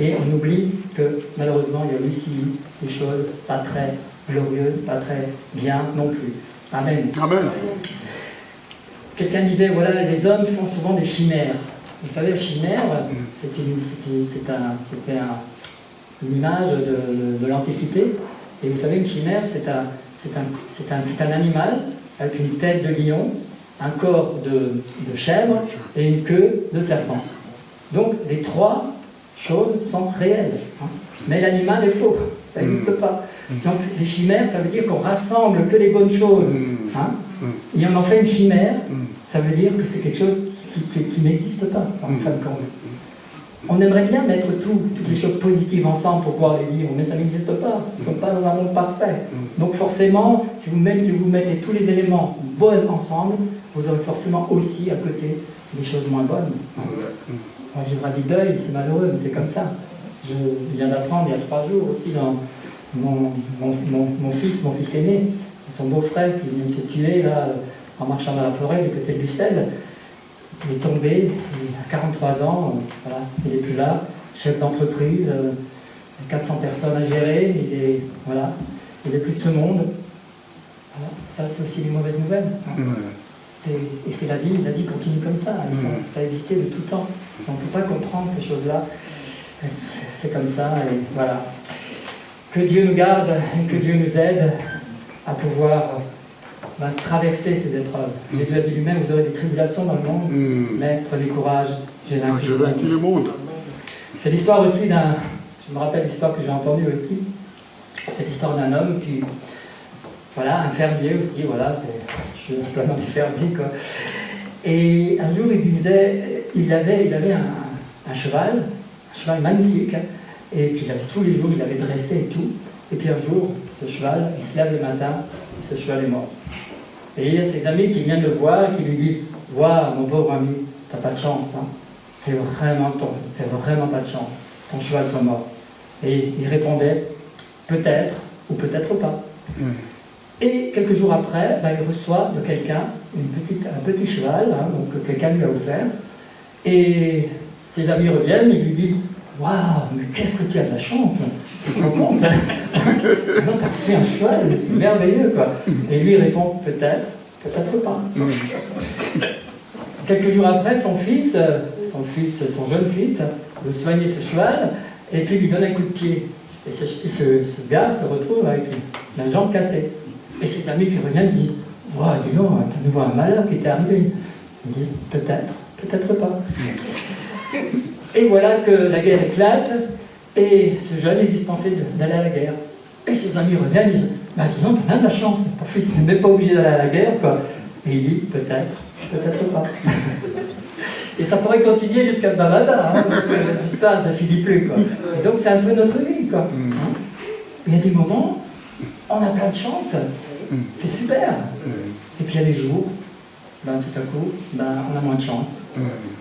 et on oublie que malheureusement, il y a aussi des choses pas très glorieuses, pas très bien non plus. Amen. Amen. Quelqu'un disait, voilà, les hommes font souvent des chimères. Vous savez, la chimère, c'était une image de l'Antiquité. Et vous savez, une chimère, c'est un animal avec une tête de lion, un corps de chèvre et une queue de serpent. Donc, les trois choses sont réelles. Hein. Mais l'animal est faux, ça n'existe pas. Donc, les chimères, ça veut dire qu'on rassemble que les bonnes choses. Hein. Et on en fait une chimère, ça veut dire que c'est quelque chose qui n'existe pas, en fin de compte. On aimerait bien mettre toutes les choses positives ensemble pour pouvoir les vivre, mais ça n'existe pas. Nous ne sommes pas dans un monde parfait. Donc forcément, même si vous mettez tous les éléments bons ensemble, vous aurez forcément aussi à côté des choses moins bonnes. Moi, j'ai gravi deuil, c'est malheureux, mais c'est comme ça. Je viens d'apprendre il y a 3 jours aussi, mon fils aîné, son beau-frère qui vient de se tuer là, en marchant dans la forêt du côté de Lucelle. Il est tombé, il a 43 ans, voilà, il n'est plus là, chef d'entreprise, 400 personnes à gérer, il n'est plus de ce monde. Voilà, ça c'est aussi des mauvaises nouvelles. Hein. Et c'est la vie continue comme ça, et ça a existé de tout temps. On ne peut pas comprendre ces choses-là, c'est comme ça, et voilà. Que Dieu nous garde et que Dieu nous aide à pouvoir va traverser ces épreuves. Jésus a dit lui-même, vous aurez des tribulations dans le monde, mais prenez courage, j'ai vaincu. J'ai vaincu le monde. C'est l'histoire aussi d'un... Je me rappelle l'histoire que j'ai entendue aussi. C'est l'histoire d'un homme qui... Voilà, un fermier aussi, voilà, je suis un peu dans les fermiers, quoi. Et un jour, il disait, il avait un cheval magnifique, et qu'il avait tous les jours, il l'avait dressé et tout. Et puis un jour, ce cheval, il se lève le matin, ce cheval est mort. Et il y a ses amis qui viennent le voir et qui lui disent, « Waouh, mon pauvre ami, t'as pas de chance, hein. T'as vraiment pas de chance. Ton cheval soit mort. » Et il répondait, « Peut-être, ou peut-être pas. » Et quelques jours après, il reçoit de quelqu'un un petit cheval, hein, donc quelqu'un lui a offert. Et ses amis reviennent et lui disent, « Waouh, mais qu'est-ce que tu as de la chance, tu te rends compte, hein. Non, tu as reçu un cheval, c'est merveilleux, quoi. » Et lui il répond, « Peut-être, peut-être pas. » Quelques jours après, son jeune fils, veut soigner ce cheval, et puis lui donne un coup de pied. Et ce gars se retrouve avec la jambe cassée. Et ses amis qui reviennent disent, « Waouh, dis donc, t'as de nouveau un malheur qui t'est arrivé. » Ils disent, « Peut-être, peut-être pas. » Et voilà que la guerre éclate, et ce jeune est dispensé d'aller à la guerre. Et ses amis reviennent et disent, « Bah dis donc, t'as même de la chance, ton fils n'est même pas obligé d'aller à la guerre, quoi. » Et il dit, « Peut-être, peut-être pas. » Et ça pourrait continuer jusqu'à demain matin, hein, parce que l'histoire, ça finit plus, quoi. Et donc c'est un peu notre vie, quoi. Hein. Il y a des moments, on a plein de chance, c'est super. Et puis il y a des jours, tout à coup, on a moins de chance.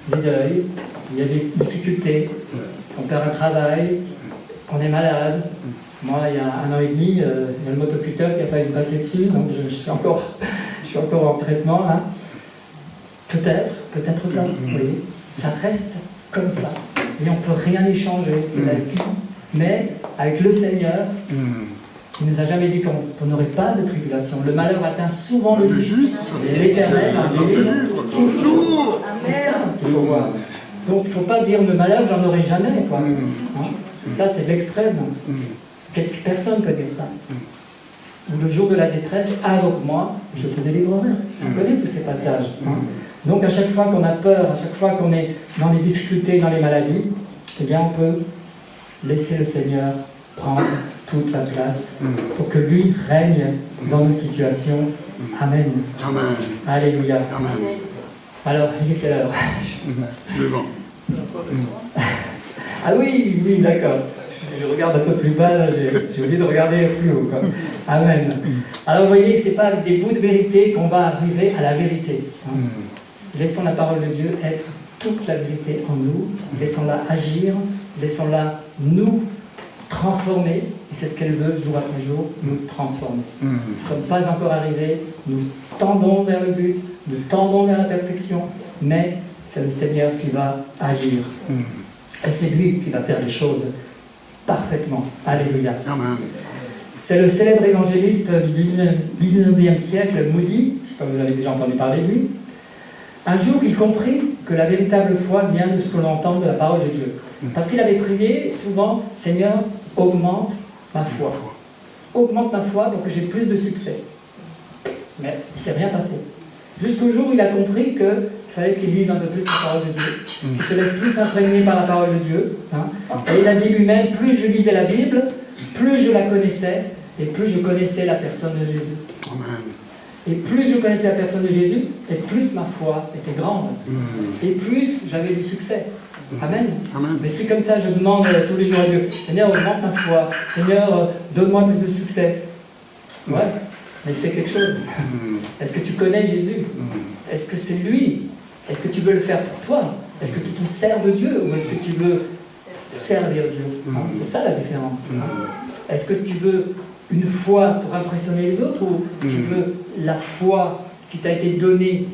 Des deuils, il y a des difficultés, on perd un travail, on est malade. Moi, il y a 1 an et demi, il y a le motocuteur qui a failli me passer dessus, donc je suis encore en traitement, là. Peut-être pas, oui. Ça reste comme ça. Et on ne peut rien y changer, c'est la vie. Mais avec le Seigneur, il ne nous a jamais dit qu'on n'aurait pas de tribulation. Le malheur atteint souvent le juste. C'est l'Éternel, toujours. C'est ça qu'il faut voir. Donc il ne faut pas dire le malheur, j'en aurai jamais, quoi. Hein? Ça, c'est l'extrême. Personne ne peut dire ça. Ou le jour de la détresse, avec moi, je te délivrerai. On connaît tous ces passages. Hein? Donc à chaque fois qu'on a peur, à chaque fois qu'on est dans les difficultés, dans les maladies, eh bien on peut laisser le Seigneur prendre toute la place pour que lui règne dans nos situations. Amen. Amen. Alléluia. Amen. Alors, il est quelle heure? Le vent. Ah oui, d'accord. Je regarde un peu plus bas, là, j'ai oublié de regarder plus haut, quoi. Amen. Alors vous voyez, c'est pas avec des bouts de vérité qu'on va arriver à la vérité. Hein. Laissons la parole de Dieu être toute la vérité en nous, laissons-la agir, laissons-la nous transformer, et c'est ce qu'elle veut jour après jour, nous transformer. Nous ne sommes pas encore arrivés, nous tendons vers le but, nous tendons vers la perfection, mais c'est le Seigneur qui va agir. Et c'est lui qui va faire les choses parfaitement. Alléluia. Amen. C'est le célèbre évangéliste du 19e siècle, Moody, je ne sais pas si vous avez déjà entendu parler de lui. Un jour, il comprit que la véritable foi vient de ce que l'on entend de la parole de Dieu. Parce qu'il avait prié souvent, « Seigneur, augmente ma foi. Augmente ma foi pour que j'ai plus de succès. » Mais il ne s'est rien passé. Jusqu'au jour où il a compris qu'il fallait qu'il lise un peu plus la parole de Dieu, qu'il se laisse plus imprégner par la parole de Dieu. Hein. Et il a dit lui-même, plus je lisais la Bible, plus je la connaissais, et plus je connaissais la personne de Jésus. Amen. Et plus je connaissais la personne de Jésus, et plus ma foi était grande. Et plus j'avais du succès. Amen. Amen. Mais si comme ça je demande tous les jours à Dieu, Seigneur, augmente ma foi, Seigneur, donne-moi plus de succès. Ouais, mais fais quelque chose. Est-ce que tu connais Jésus? Est-ce que c'est lui? Est-ce que tu veux le faire pour toi? Est-ce que tu te sers de Dieu? Ou est-ce que tu veux servir Dieu? C'est ça la différence. Est-ce que tu veux une foi pour impressionner les autres, ou tu veux la foi qui t'a été donnée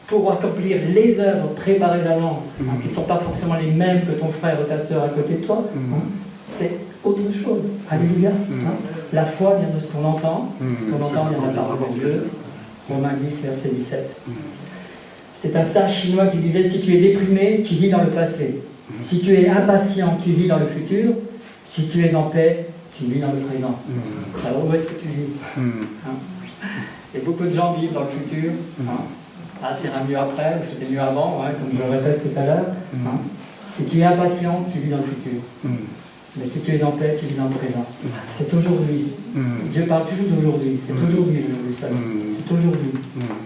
pour accomplir les œuvres préparées d'avance, qui ne sont pas forcément les mêmes que ton frère ou ta sœur à côté de toi? C'est autre chose. Alléluia. La foi vient de ce qu'on entend. Ce qu'on entend vient de la parole de Dieu. Romains 10, verset 17. C'est un sage chinois qui disait, si tu es déprimé, tu vis dans le passé. Si tu es impatient, tu vis dans le futur. Si tu es en paix, tu vis dans le présent. Alors où est-ce que tu vis? Et beaucoup de gens vivent dans le futur. Hein. Ah, c'est mieux après, ou c'était mieux avant, hein, comme je le répète tout à l'heure. Hein. Si tu es impatient, tu vis dans le futur. Mais si tu es en paix, tu vis dans le présent. C'est aujourd'hui. Dieu parle toujours d'aujourd'hui. C'est aujourd'hui le jour du salut. C'est aujourd'hui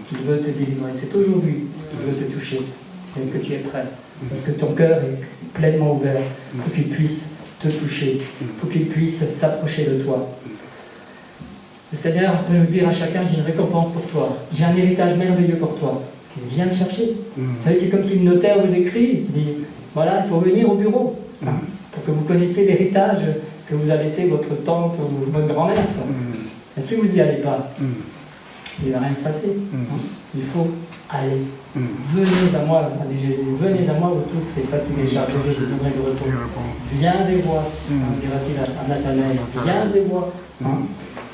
qu'il veut te délivrer. C'est aujourd'hui qu'il veut te toucher. Est-ce que tu es prêt? Est-ce que ton cœur est pleinement ouvert pour qu'il puisse te toucher, pour qu'il puisse s'approcher de toi? Le Seigneur peut nous dire à chacun, j'ai une récompense pour toi. J'ai un héritage merveilleux pour toi. Viens le chercher. Vous savez, c'est comme si le notaire vous écrit, il dit, voilà, il faut venir au bureau. Pour que vous connaissiez l'héritage que vous a laissé votre tante ou votre grand-mère. Et si vous n'y allez pas, il ne va rien se passer. Il faut aller. Venez à moi, a dit Jésus, venez à moi vous tous les fatigués chargés, je vous donnerai du repos. Viens et vois, dira-t-il à Nathanaël, viens et vois.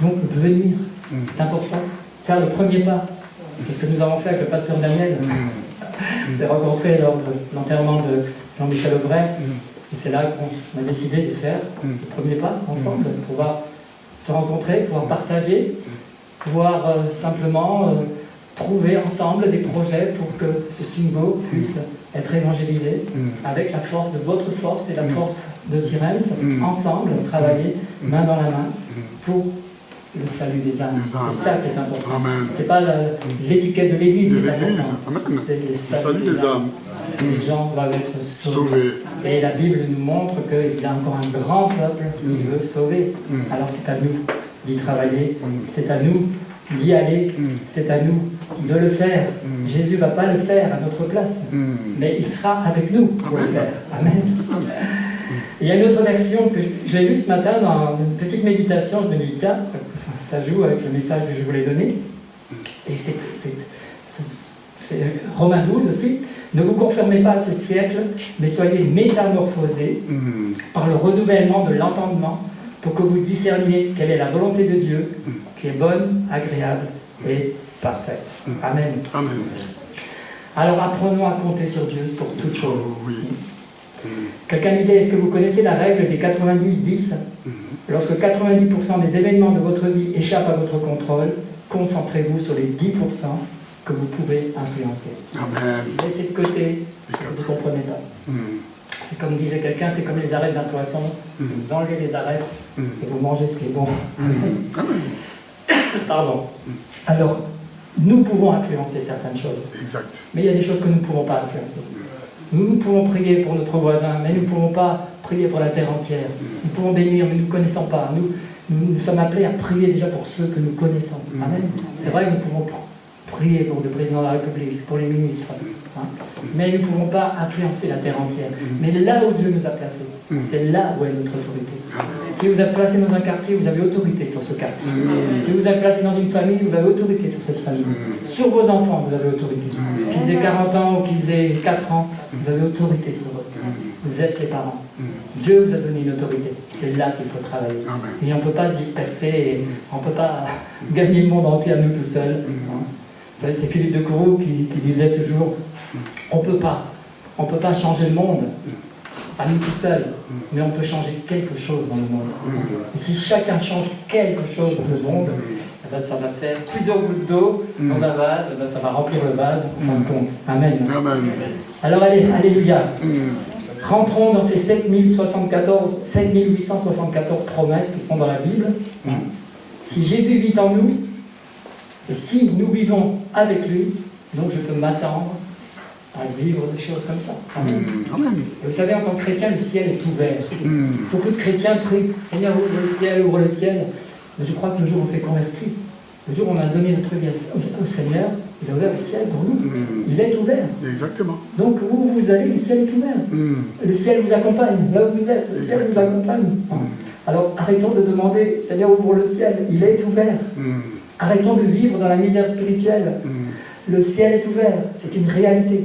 Donc venir, c'est important. Faire le premier pas. C'est ce que nous avons fait avec le pasteur Daniel. On s'est rencontrés lors de l'enterrement de Jean-Michel Aubray. Et c'est là qu'on a décidé de faire le premier pas ensemble, de pouvoir se rencontrer, pouvoir partager, pouvoir simplement trouver ensemble des projets pour que ce Singo puisse être évangélisé avec la force de votre force et la force de Sirens, ensemble, travailler main dans la main pour le salut des âmes. C'est ça qui est important. Ce n'est pas l'étiquette de l'Église qui est importante, c'est le salut des âmes. Les gens doivent être sauvés. Et la Bible nous montre qu'il y a encore un grand peuple qui veut sauver. Alors c'est à nous d'y travailler, c'est à nous d'y aller, c'est à nous de le faire. Jésus ne va pas le faire à notre place, mais il sera avec nous pour le faire. Amen. Il y a une autre version que j'ai lue ce matin dans une petite méditation. Je me dis, tiens, ça joue avec le message que je voulais donner. Et c'est Romains 12 aussi. Ne vous conformez pas à ce siècle, mais soyez métamorphosés par le renouvellement de l'entendement pour que vous discerniez quelle est la volonté de Dieu, qui est bonne, agréable et parfaite. Amen. Amen. Alors apprenons à compter sur Dieu pour toutes choses. Quelqu'un disait, est-ce que vous connaissez la règle des 90-10 ? Lorsque 90% des événements de votre vie échappent à votre contrôle, concentrez-vous sur les 10% que vous pouvez influencer. Amen. Laissez de côté ce que vous ne comprenez pas. C'est comme disait quelqu'un, c'est comme les arêtes d'un poisson. Vous enlevez les arêtes et vous mangez ce qui est bon. Pardon. Alors, nous pouvons influencer certaines choses. Exact. Mais il y a des choses que nous ne pouvons pas influencer. Nous pouvons prier pour notre voisin, mais nous ne pouvons pas prier pour la terre entière. Nous pouvons bénir, mais nous ne connaissons pas. Nous sommes appelés à prier déjà pour ceux que nous connaissons. Amen. C'est vrai que nous pouvons prier pour le président de la République, pour les ministres. Mais nous ne pouvons pas influencer la terre entière. Mais là où Dieu nous a placés, c'est là où est notre autorité. Si vous êtes placé dans un quartier, vous avez autorité sur ce quartier. Si vous êtes placé dans une famille, vous avez autorité sur cette famille. Sur vos enfants, vous avez autorité. Qu'ils aient 40 ans ou qu'ils aient 4 ans, vous avez autorité sur eux. Vous êtes les parents. Dieu vous a donné une autorité. C'est là qu'il faut travailler. Et on ne peut pas se disperser, et on ne peut pas gagner le monde entier à nous tout seuls. Vous savez, c'est Philippe de Courroux qui disait toujours, on ne peut pas changer le monde à nous tout seuls, mais on peut changer quelque chose dans le monde. Et si chacun change quelque chose dans le monde, eh ben ça va faire plusieurs gouttes d'eau dans un vase, eh ben ça va remplir le vase en fin de compte. Amen. Amen. Alors allez, alléluia. Rentrons dans ces 7874 promesses qui sont dans la Bible. Si Jésus vit en nous, et si nous vivons avec lui, donc je peux m'attendre à vivre des choses comme ça. Amen. Et vous savez, en tant que chrétien, le ciel est ouvert. Beaucoup de chrétiens prient, Seigneur, ouvre le ciel, ouvre le ciel. Mais je crois que le jour où on s'est converti, le jour où on a donné notre vie au Seigneur, il a ouvert le ciel pour nous. Il est ouvert. Exactement. Donc où vous allez, le ciel est ouvert. Le ciel vous accompagne. Là où vous êtes, le ciel vous accompagne. Alors arrêtons de demander, Seigneur, ouvre le ciel. Il est ouvert. Arrêtons de vivre dans la misère spirituelle. Le ciel est ouvert, c'est une réalité.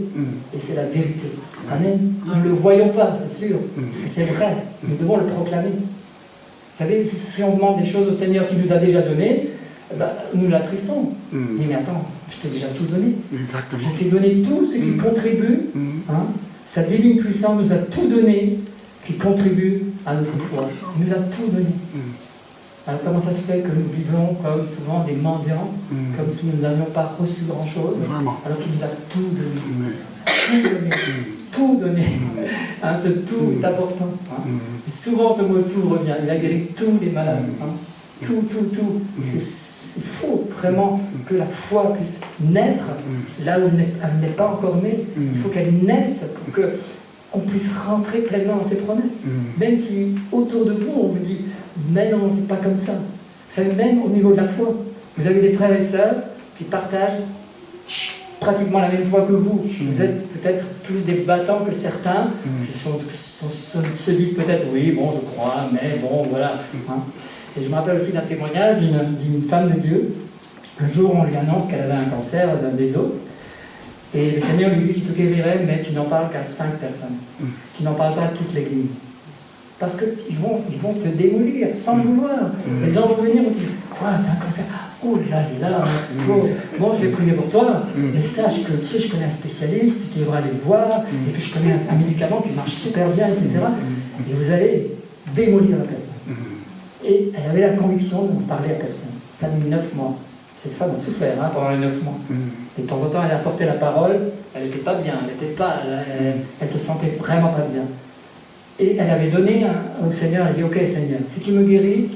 Et c'est la vérité. Amen. Nous ne le voyons pas, c'est sûr. Mais c'est vrai. Nous devons le proclamer. Vous savez, si on demande des choses au Seigneur qui nous a déjà données, nous l'attristons. On dit, mais attends, je t'ai déjà tout donné. Exactement. Je t'ai donné tout ce qui contribue. Sa divine puissance nous a tout donné qui contribue à notre foi. Il nous a tout donné. Alors comment ça se fait que nous vivons comme souvent des mendiants, comme si nous n'avions pas reçu grand-chose, alors qu'il nous a tout donné. Tout donné. Tout donné. Hein, ce tout est important. Hein. Et souvent ce mot tout revient. Il a guéri tous les malades. Hein. Tout. C'est faux, vraiment, que la foi puisse naître là où elle n'est pas encore née. Il faut qu'elle naisse pour qu'on puisse rentrer pleinement dans ses promesses. Même si autour de vous, on vous dit, mais non, c'est pas comme ça. Vous savez, même au niveau de la foi, vous avez des frères et sœurs qui partagent pratiquement la même foi que vous. Vous êtes peut-être plus des battants que certains qui se disent peut-être, oui, bon, je crois, mais bon, voilà. Hein. Et je me rappelle aussi d'un témoignage d'une femme de Dieu. Un jour, on lui annonce qu'elle avait un cancer des os. Et le Seigneur lui dit, je te guérirai, mais tu n'en parles qu'à 5 personnes. Tu n'en parles pas à toute l'Église. Parce qu'ils vont te démolir sans le vouloir. Les gens vont venir et dire, quoi, t'as un cancer? Oh là là, bon, je vais prier pour toi, mais sache que, tu sais, je connais un spécialiste, tu devras aller le voir, et puis je connais un médicament qui marche super bien, etc. Et vous allez démolir la personne. Et elle avait la conviction de ne parler à personne. Ça a mis 9 mois. Cette femme a souffert pendant les 9 mois. Et de temps en temps, elle apportait la parole, elle n'était pas bien, elle se sentait vraiment pas bien. Et elle avait donné au Seigneur, elle dit, ok Seigneur, si tu me guéris,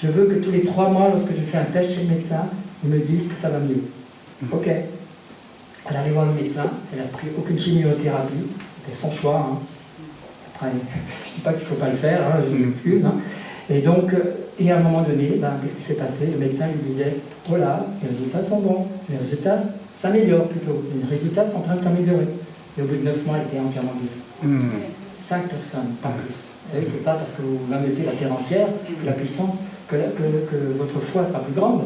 je veux que tous les 3 mois, lorsque je fais un test chez le médecin, ils me disent que ça va mieux. Ok. Elle allait voir le médecin, elle n'a pris aucune chimiothérapie, c'était son choix. Hein. Après, je ne dis pas qu'il ne faut pas le faire, hein, je m'excuse. Hein. Et donc, à un moment donné, qu'est-ce qui s'est passé? Le médecin lui disait, oh là, les résultats sont bons, les résultats s'améliorent plutôt, les résultats sont en train de s'améliorer. Et au bout de 9 mois, elle était entièrement guérie. 5 personnes, pas plus. Et c'est pas parce que vous mettez la terre entière, que la puissance, que votre foi sera plus grande.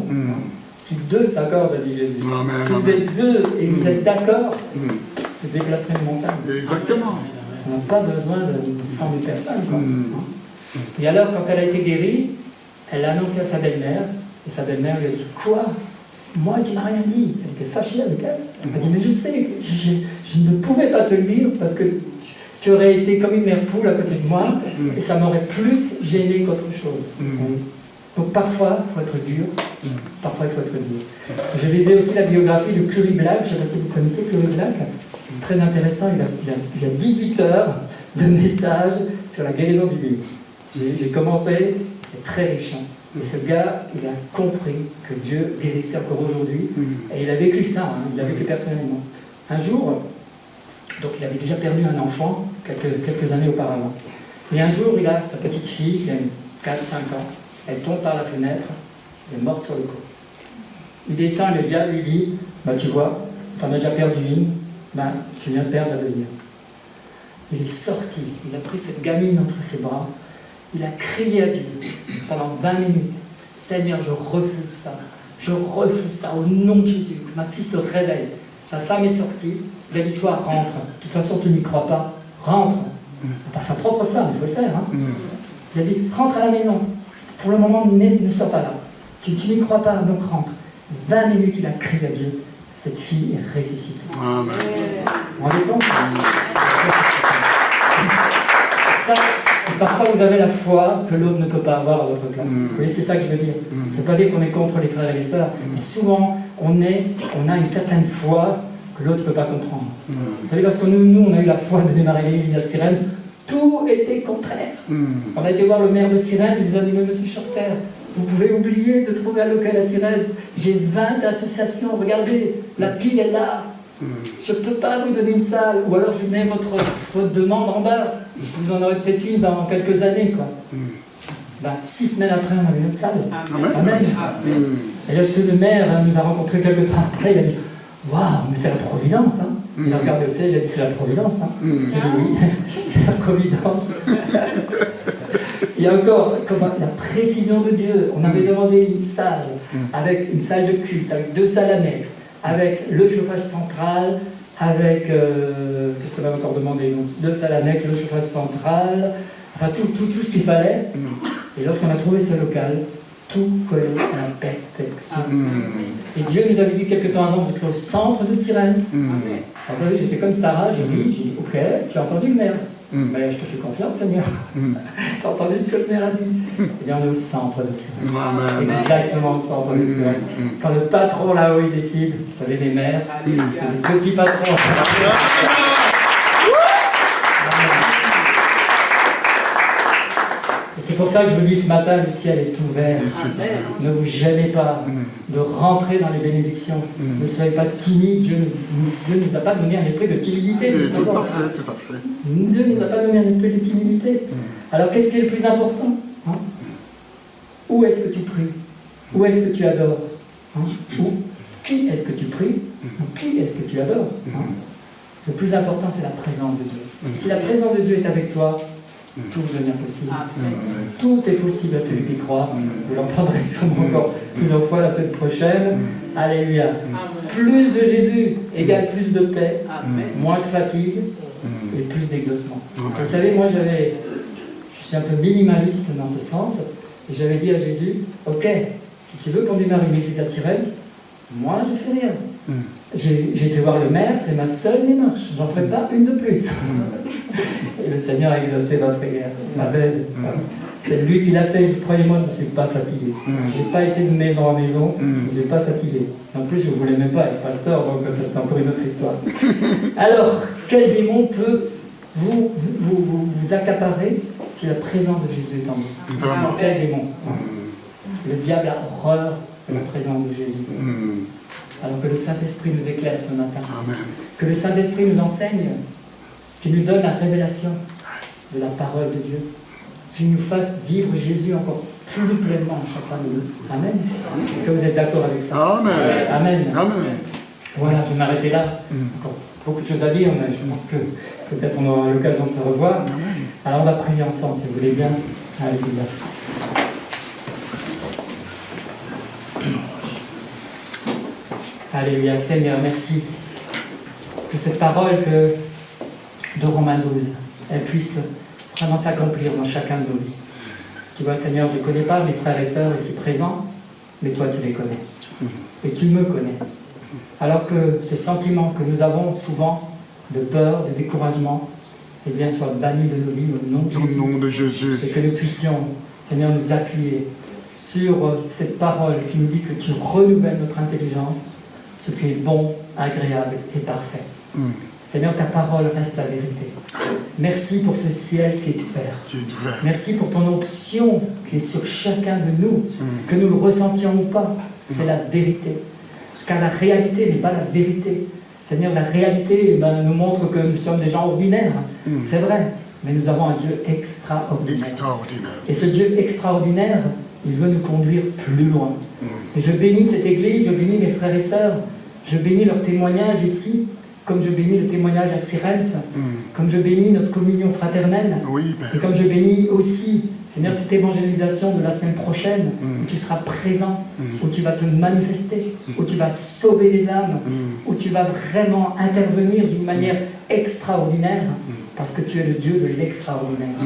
Si 2 s'accordent, dit Jésus. Si vous êtes 2 et vous êtes d'accord, vous déplacerez une montagne. Exactement. On n'a pas besoin de 100 000 personnes. Quoi. Et alors, quand elle a été guérie, elle l'a annoncé à sa belle-mère, et sa belle-mère lui a dit, quoi? Moi, tu n'as rien dit. Elle était fâchée avec elle. Elle a dit, mais je sais, je ne pouvais pas te le dire parce que tu aurais été comme une mère poule à côté de moi et ça m'aurait plus gêné qu'autre chose. Donc parfois, il faut être dur. Parfois, il faut être dur. Je lisais aussi la biographie de Curry Black. Je ne sais pas si vous connaissez Curry Black. C'est très intéressant. Il a 18 heures de messages sur la guérison du livre. J'ai commencé, c'est très riche. Et ce gars, il a compris que Dieu guérissait encore aujourd'hui. Et il a vécu ça, il l'a vécu personnellement. Un jour, donc il avait déjà perdu un enfant quelques années auparavant. Et un jour, il a sa petite fille, qui a 4-5 ans, elle tombe par la fenêtre, elle est morte sur le coup. Il descend, le diable lui dit, tu vois, tu en as déjà perdu une, tu viens de perdre la deuxième. Il est sorti, il a pris cette gamine entre ses bras, il a crié à Dieu pendant 20 minutes. Seigneur, je refuse ça. Je refuse ça au nom de Jésus. Que ma fille se réveille. Sa femme est sortie. Il a dit, toi, rentre. De toute façon, tu n'y crois pas. Rentre. Pas sa propre femme, il faut le faire. Hein. Il a dit, rentre à la maison. Pour le moment, ne sois pas là. Tu n'y crois pas, donc rentre. 20 minutes, il a crié à Dieu. Cette fille est ressuscitée. Amen. Vous vous rendez compte? Ça, parfois vous avez la foi que l'autre ne peut pas avoir à votre place. Vous voyez, c'est ça que je veux dire. C'est pas dire qu'on est contre les frères et les sœurs, mais souvent on a une certaine foi que l'autre ne peut pas comprendre. Vous savez, lorsque nous on a eu la foi de démarrer l'église à Cyrène, tout était contraire. On a été voir le maire de Cyrène, il nous a dit, mais monsieur Shorter, vous pouvez oublier de trouver un local à Cyrène. J'ai 20 associations, regardez, la pile est là. Je ne peux pas vous donner une salle, ou alors je mets votre demande en bas. Vous en aurez peut-être une dans quelques années, quoi. 6 semaines après, on avait une autre salle. Amen. Et lorsque le maire nous a rencontrés quelques temps après, il a dit, waouh, mais c'est la Providence. Hein. Il a regardé au ciel, il a dit, c'est la Providence. Hein. J'ai dit, oui, c'est la Providence. Il y a encore la précision de Dieu. On avait demandé une salle, avec une salle de culte, avec 2 salles annexes, avec le chauffage central, avec, qu'est-ce qu'on avait encore demandé? Donc, 2 salles annexes, le chauffage central, enfin tout ce qu'il fallait. Et lorsqu'on a trouvé ce local, tout collait à la perfection. Et Dieu nous avait dit quelque temps avant, vous serez au centre de Cyrène. Alors, vous savez, j'étais comme Sarah, j'ai dit, ok, tu as entendu le maire? Mais je te fais confiance, Seigneur. Tu as entendu ce que le maire a dit? Eh bien, on est au centre de Sirène. Amen. Exactement au centre de Sirène. Quand le patron là-haut il décide, vous savez, les maires, c'est les petits patrons. Et c'est pour ça que je vous dis ce matin, le ciel est ouvert. Ne vous gênez pas de rentrer dans les bénédictions. Ne soyez pas timides. Dieu ne nous a pas donné un esprit de timidité. Tout à fait, tout à fait. Dieu ne nous a pas donné un esprit de timidité. Alors qu'est-ce qui est le plus important, hein? Où est-ce que tu pries? Où est-ce que tu adores, hein? Qui est-ce que tu pries? Qui est-ce que tu adores, hein? Le plus important, c'est la présence de Dieu. Si la présence de Dieu est avec toi, tout devient possible. Tout est possible à celui qui croit. Vous l'entendrez sûrement encore plusieurs fois la semaine prochaine. Alléluia. Plus de Jésus égale plus de paix, moins de fatigue et plus d'exaucement. Vous savez, moi je suis un peu minimaliste dans ce sens, et j'avais dit à Jésus, ok, si tu veux qu'on démarre une église à Sirène, moi je fais rien. J'ai été voir le maire, c'est ma seule démarche, j'en ferai pas une de plus. Et le Seigneur a exaucé ma prière. Amen. C'est lui qui l'a fait, croyez-moi, je ne me suis pas fatigué. Je n'ai pas été de maison à maison, je ne me suis pas fatigué. En plus, je ne voulais même pas être pasteur, donc ça c'est encore une autre histoire. Alors, quel démon peut vous accaparer si la présence de Jésus est en vous? Quel démon? Le diable a horreur de la présence de Jésus. Alors que le Saint-Esprit nous éclaire ce matin. Amen. Que le Saint-Esprit nous enseigne, qu'il nous donne la révélation de la parole de Dieu, qu'il nous fasse vivre Jésus encore plus pleinement en chacun de nous. Amen. Est-ce que vous êtes d'accord avec ça? Amen. Amen. Amen. Voilà, je vais m'arrêter là. Encore beaucoup de choses à dire, mais je pense que peut-être on aura l'occasion de se revoir. Amen. Alors on va prier ensemble, si vous voulez bien. Alléluia. Alléluia. Seigneur, merci que cette parole de Romains 12, elle puisse vraiment s'accomplir dans chacun de nos vies. Tu vois, Seigneur, je ne connais pas mes frères et sœurs ici présents, mais toi, tu les connais. Et tu me connais. Alors que ce sentiment que nous avons souvent de peur, de découragement, eh bien, soit banni de nos vies au nom de Jésus. C'est que nous puissions, Seigneur, nous appuyer sur cette parole qui nous dit que tu renouvelles notre intelligence, ce qui est bon, agréable et parfait. Seigneur, ta parole reste la vérité. Merci pour ce ciel qui est ouvert. Merci pour ton onction qui est sur chacun de nous, que nous le ressentions ou pas. C'est la vérité. Car la réalité n'est pas la vérité. Seigneur, la réalité nous montre que nous sommes des gens ordinaires. C'est vrai, mais nous avons un Dieu extraordinaire. Et ce Dieu extraordinaire, il veut nous conduire plus loin. Et je bénis cette église, je bénis mes frères et sœurs, je bénis leur témoignage ici, comme je bénis le témoignage à Sirène, comme je bénis notre communion fraternelle, et comme je bénis aussi, Seigneur, cette évangélisation de la semaine prochaine, où tu seras présent, où tu vas te manifester, où tu vas sauver les âmes, où tu vas vraiment intervenir d'une manière extraordinaire, parce que tu es le Dieu de l'extraordinaire.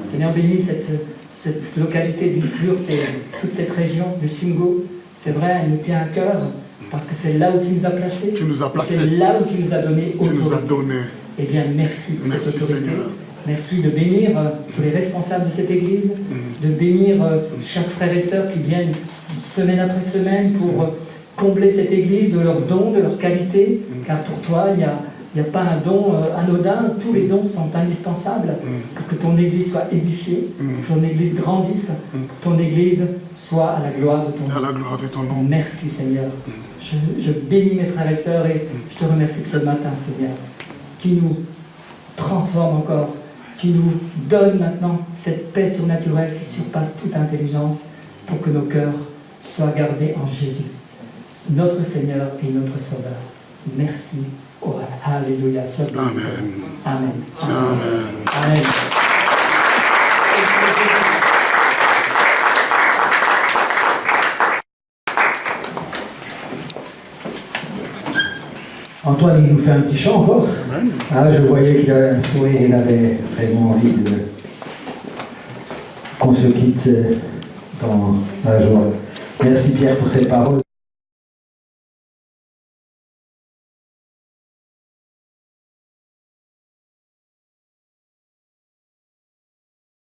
Seigneur, bénis cette localité d'Ilfurt et toute cette région du Singo. C'est vrai, elle nous tient à cœur, parce que c'est là où tu nous as placés. C'est là où tu nous as donné autorité. Eh bien, merci pour cette autorité. Seigneur. Merci de bénir tous les responsables de cette église, de bénir chaque frère et sœur qui viennent semaine après semaine pour combler cette église de leurs dons, de leurs qualités, car pour toi, il n'y a pas un don anodin, tous les dons sont indispensables pour que ton église soit édifiée, pour que ton église grandisse, pour que ton église soit à la gloire de ton nom. Merci Seigneur. Je bénis mes frères et sœurs et je te remercie que ce matin, Seigneur, tu nous transformes encore, tu nous donnes maintenant cette paix surnaturelle qui surpasse toute intelligence pour que nos cœurs soient gardés en Jésus, notre Seigneur et notre Sauveur. Merci. Oh, alléluia. Sois béni. Amen. Amen. Amen. Amen. Antoine, il nous fait un petit chant encore. Ah, je voyais qu'il avait un sourire, il avait vraiment envie qu'on se quitte dans la joie. Merci Pierre pour cette parole.